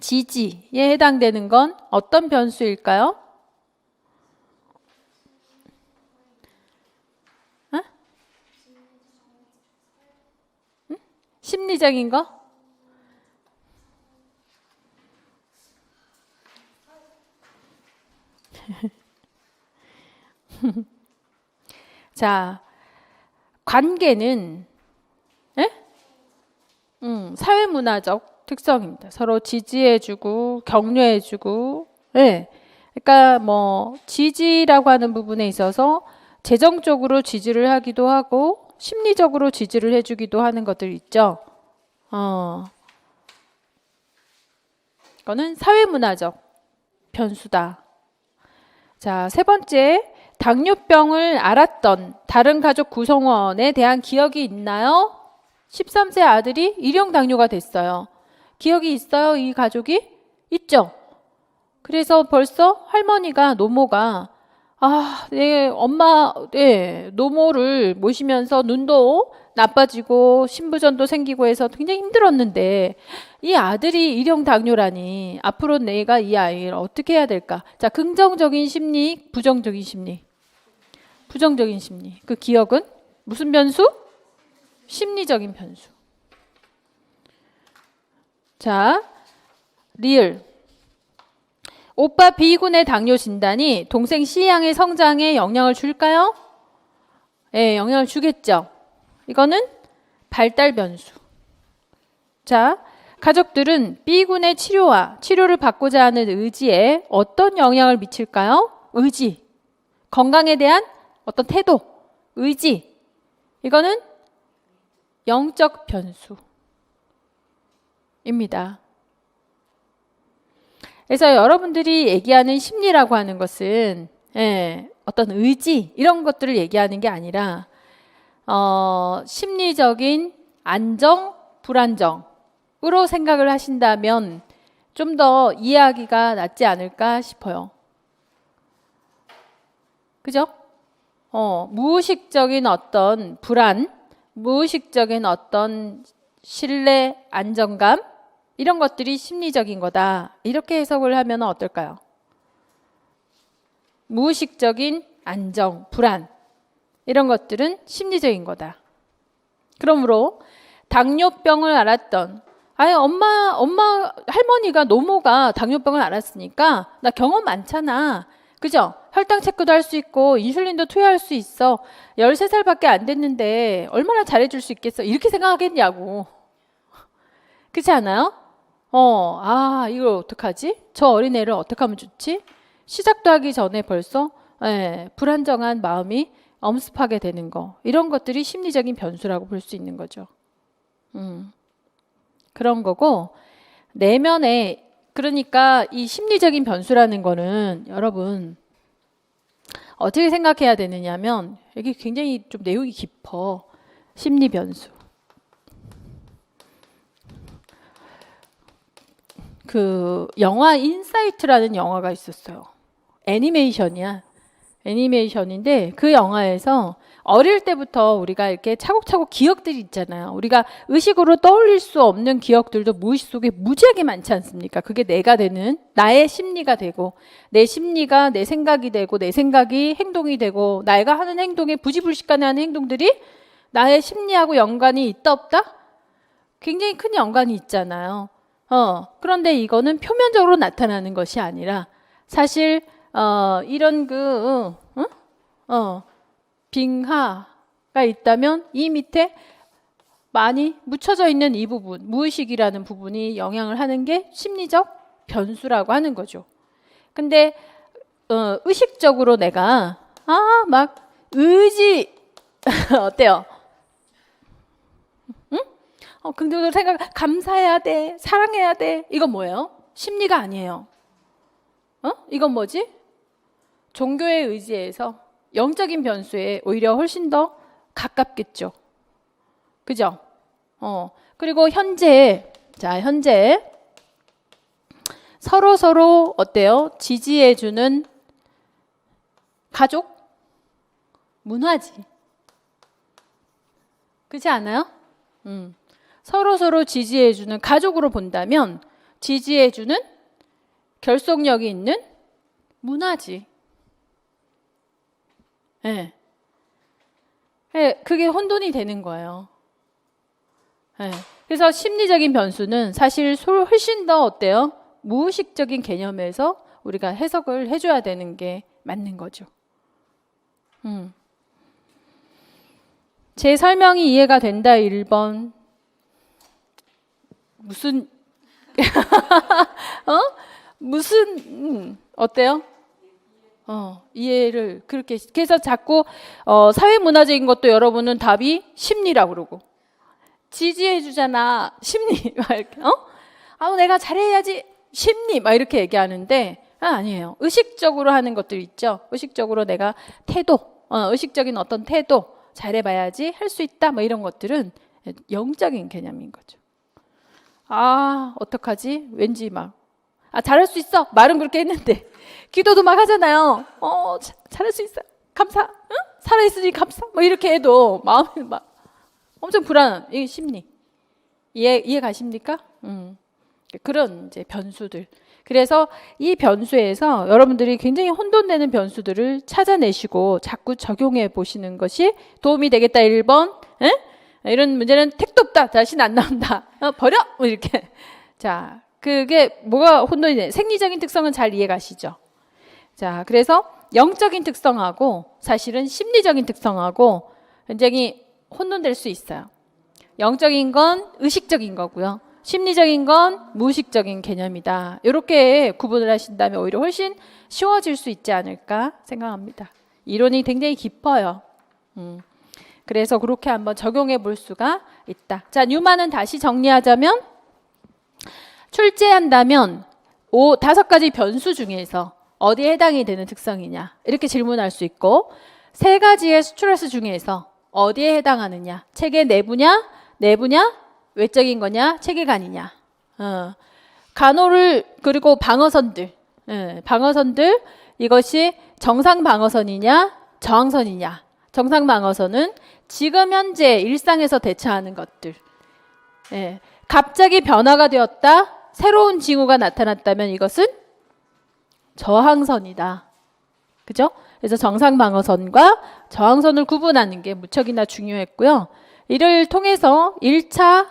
지지에 해당되는 건 어떤 변수일까요? 심리적인 거? 자, 관계는 사회문화적 특성입니다. 서로 지지해주고 격려해주고, 그러니까 뭐 지지라고 하는 부분에 있어서 재정적으로 지지를 하기도 하고 심리적으로 지지를 해주기도 하는 것들 있죠. 이거는 사회문화적 변수다. 자, 세 번째, 당뇨병을 앓았던 다른 가족 구성원에 대한 기억이 있나요? 13세 아들이 일형 당뇨가 됐어요. 기억이 있어요? 이 가족이? 있죠? 그래서 벌써 할머니가, 노모가, 내 엄마, 노모를 모시면서 눈도 나빠지고 신부전도 생기고 해서 굉장히 힘들었는데 이 아들이 일형 당뇨라니 앞으로 내가 이 아이를 어떻게 해야 될까? 자, 긍정적인 심리, 부정적인 심리. 부정적인 심리. 그 기억은 무슨 변수? 심리적인 변수. 자, 리을. 오빠 B군의 당뇨 진단이 동생 C양의 성장에 영향을 줄까요? 네, 영향을 주겠죠. 이거는 발달 변수. 자, 가족들은 B군의 치료와 치료를 받고자 하는 의지에 어떤 영향을 미칠까요? 의지. 건강에 대한 어떤 태도, 의지. 이거는 영적 변수입니다. 그래서 여러분들이 얘기하는 심리라고 하는 것은 어떤 의지 이런 것들을 얘기하는 게 아니라 심리적인 안정, 불안정으로 생각을 하신다면 좀 더 이해하기가 낫지 않을까 싶어요. 그죠? 무의식적인 어떤 불안, 무의식적인 어떤 신뢰, 안정감 이런 것들이 심리적인 거다. 이렇게 해석을 하면 어떨까요? 무의식적인 안정, 불안 이런 것들은 심리적인 거다. 그러므로 당뇨병을 알았던 엄마 할머니가 노모가 당뇨병을 알았으니까 나 경험 많잖아. 그죠? 혈당 체크도 할 수 있고 인슐린도 투여할 수 있어. 13살밖에 안 됐는데 얼마나 잘해줄 수 있겠어. 이렇게 생각하겠냐고. 그렇지 않아요? 이걸 어떡하지? 저 어린애를 어떻게 하면 좋지? 시작도 하기 전에 벌써 불안정한 마음이 엄습하게 되는 거. 이런 것들이 심리적인 변수라고 볼 수 있는 거죠. 그런 거고 내면에 그러니까 이 심리적인 변수라는 거는 여러분 어떻게 생각해야 되느냐면 여기 굉장히 좀 내용이 깊어. 심리 변수. 그 영화 인사이트라는 영화가 있었어요. 애니메이션이야. 애니메이션인데 그 영화에서 어릴 때부터 우리가 이렇게 차곡차곡 기억들이 있잖아요. 우리가 의식으로 떠올릴 수 없는 기억들도 무의식 속에 무지하게 많지 않습니까? 그게 내가 되는 나의 심리가 되고 내 심리가 내 생각이 되고 내 생각이 행동이 되고 내가 하는 행동에 부지불식간에 하는 행동들이 나의 심리하고 연관이 있다 없다? 굉장히 큰 연관이 있잖아요. 그런데 이거는 표면적으로 나타나는 것이 아니라 사실 이런 빙하가 있다면 이 밑에 많이 묻혀져 있는 이 부분, 무의식이라는 부분이 영향을 하는 게 심리적 변수라고 하는 거죠. 근데 의식적으로 내가 막 의지 어때요? 긍정적으로 생각, 감사해야 돼, 사랑해야 돼. 이건 뭐예요? 심리가 아니에요. 이건 뭐지? 종교의 의지에서 영적인 변수에 오히려 훨씬 더 가깝겠죠. 그죠? 그리고 현재 서로 어때요? 지지해주는 가족? 문화지. 그렇지 않아요? 서로 지지해주는 가족으로 본다면 지지해주는 결속력이 있는 문화지. 네. 그게 혼돈이 되는 거예요. 네. 그래서 심리적인 변수는 사실 훨씬 더 어때요? 무의식적인 개념에서 우리가 해석을 해줘야 되는 게 맞는 거죠. 제 설명이 이해가 된다 1번. 무슨 어때요? 이해를 그렇게 그래서 자꾸 사회문화적인 것도 여러분은 답이 심리라고 그러고 지지해 주잖아 심리 막 이렇게 내가 잘해야지 심리 막 이렇게 얘기하는데 아니에요. 의식적으로 하는 것들 있죠. 의식적으로 내가 태도 의식적인 어떤 태도 잘해봐야지 할 수 있다 뭐 이런 것들은 영적인 개념인 거죠. 아, 어떡하지? 왠지 막, 아, 잘할 수 있어. 말은 그렇게 했는데. 기도도 막 하잖아요. 잘할 수 있어. 감사. 응? 살아있으니 감사. 뭐 이렇게 해도 마음이 막 엄청 불안한, 이 심리. 이해 가십니까? 그런 이제 변수들. 그래서 이 변수에서 여러분들이 굉장히 혼돈되는 변수들을 찾아내시고 자꾸 적용해 보시는 것이 도움이 되겠다. 1번. 에? 이런 문제는 택도 없다. 다시는 안 나온다. 버려! 뭐 이렇게. 자, 그게 뭐가 혼돈이 돼? 생리적인 특성은 잘 이해 가시죠? 자, 그래서 영적인 특성하고 사실은 심리적인 특성하고 굉장히 혼돈될 수 있어요. 영적인 건 의식적인 거고요. 심리적인 건 무의식적인 개념이다. 이렇게 구분을 하신다면 오히려 훨씬 쉬워질 수 있지 않을까 생각합니다. 이론이 굉장히 깊어요. 그래서 그렇게 한번 적용해 볼 수가 있다. 자, 뉴만은 다시 정리하자면 출제한다면 5가지 변수 중에서 어디에 해당이 되는 특성이냐 이렇게 질문할 수 있고 3가지의 스트레스 중에서 어디에 해당하느냐 체계 내부냐 외적인 거냐 체계간이냐 간호를 그리고 방어선들 방어선들 이것이 정상 방어선이냐 저항선이냐 정상 방어선은 지금 현재 일상에서 대처하는 것들 갑자기 변화가 되었다 새로운 징후가 나타났다면 이것은 저항선이다. 그죠? 그래서 정상 방어선과 저항선을 구분하는 게 무척이나 중요했고요. 이를 통해서 1차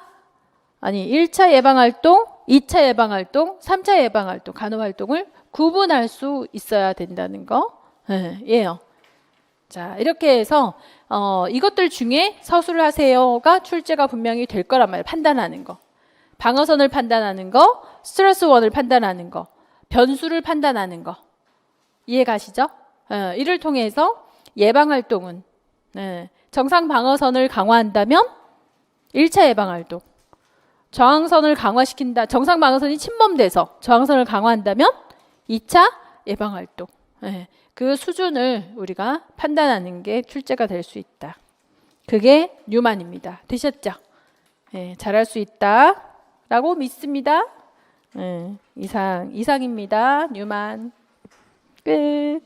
예방활동, 2차 예방활동, 3차 예방활동, 간호활동을 구분할 수 있어야 된다는 거. 예요. 자, 이렇게 해서 이것들 중에 서술을 하세요가 출제가 분명히 될 거란 말이에요. 판단하는 거. 방어선을 판단하는 거, 스트레스원을 판단하는 거, 변수를 판단하는 거. 이해 가시죠? 이를 통해서 예방활동은 정상 방어선을 강화한다면 1차 예방활동, 저항선을 강화시킨다. 정상 방어선이 침범돼서 저항선을 강화한다면 2차 예방활동. 그 수준을 우리가 판단하는 게 출제가 될 수 있다. 그게 뉴만입니다. 되셨죠? 잘할 수 있다 라고 믿습니다. 이상입니다. 뉴만 끝.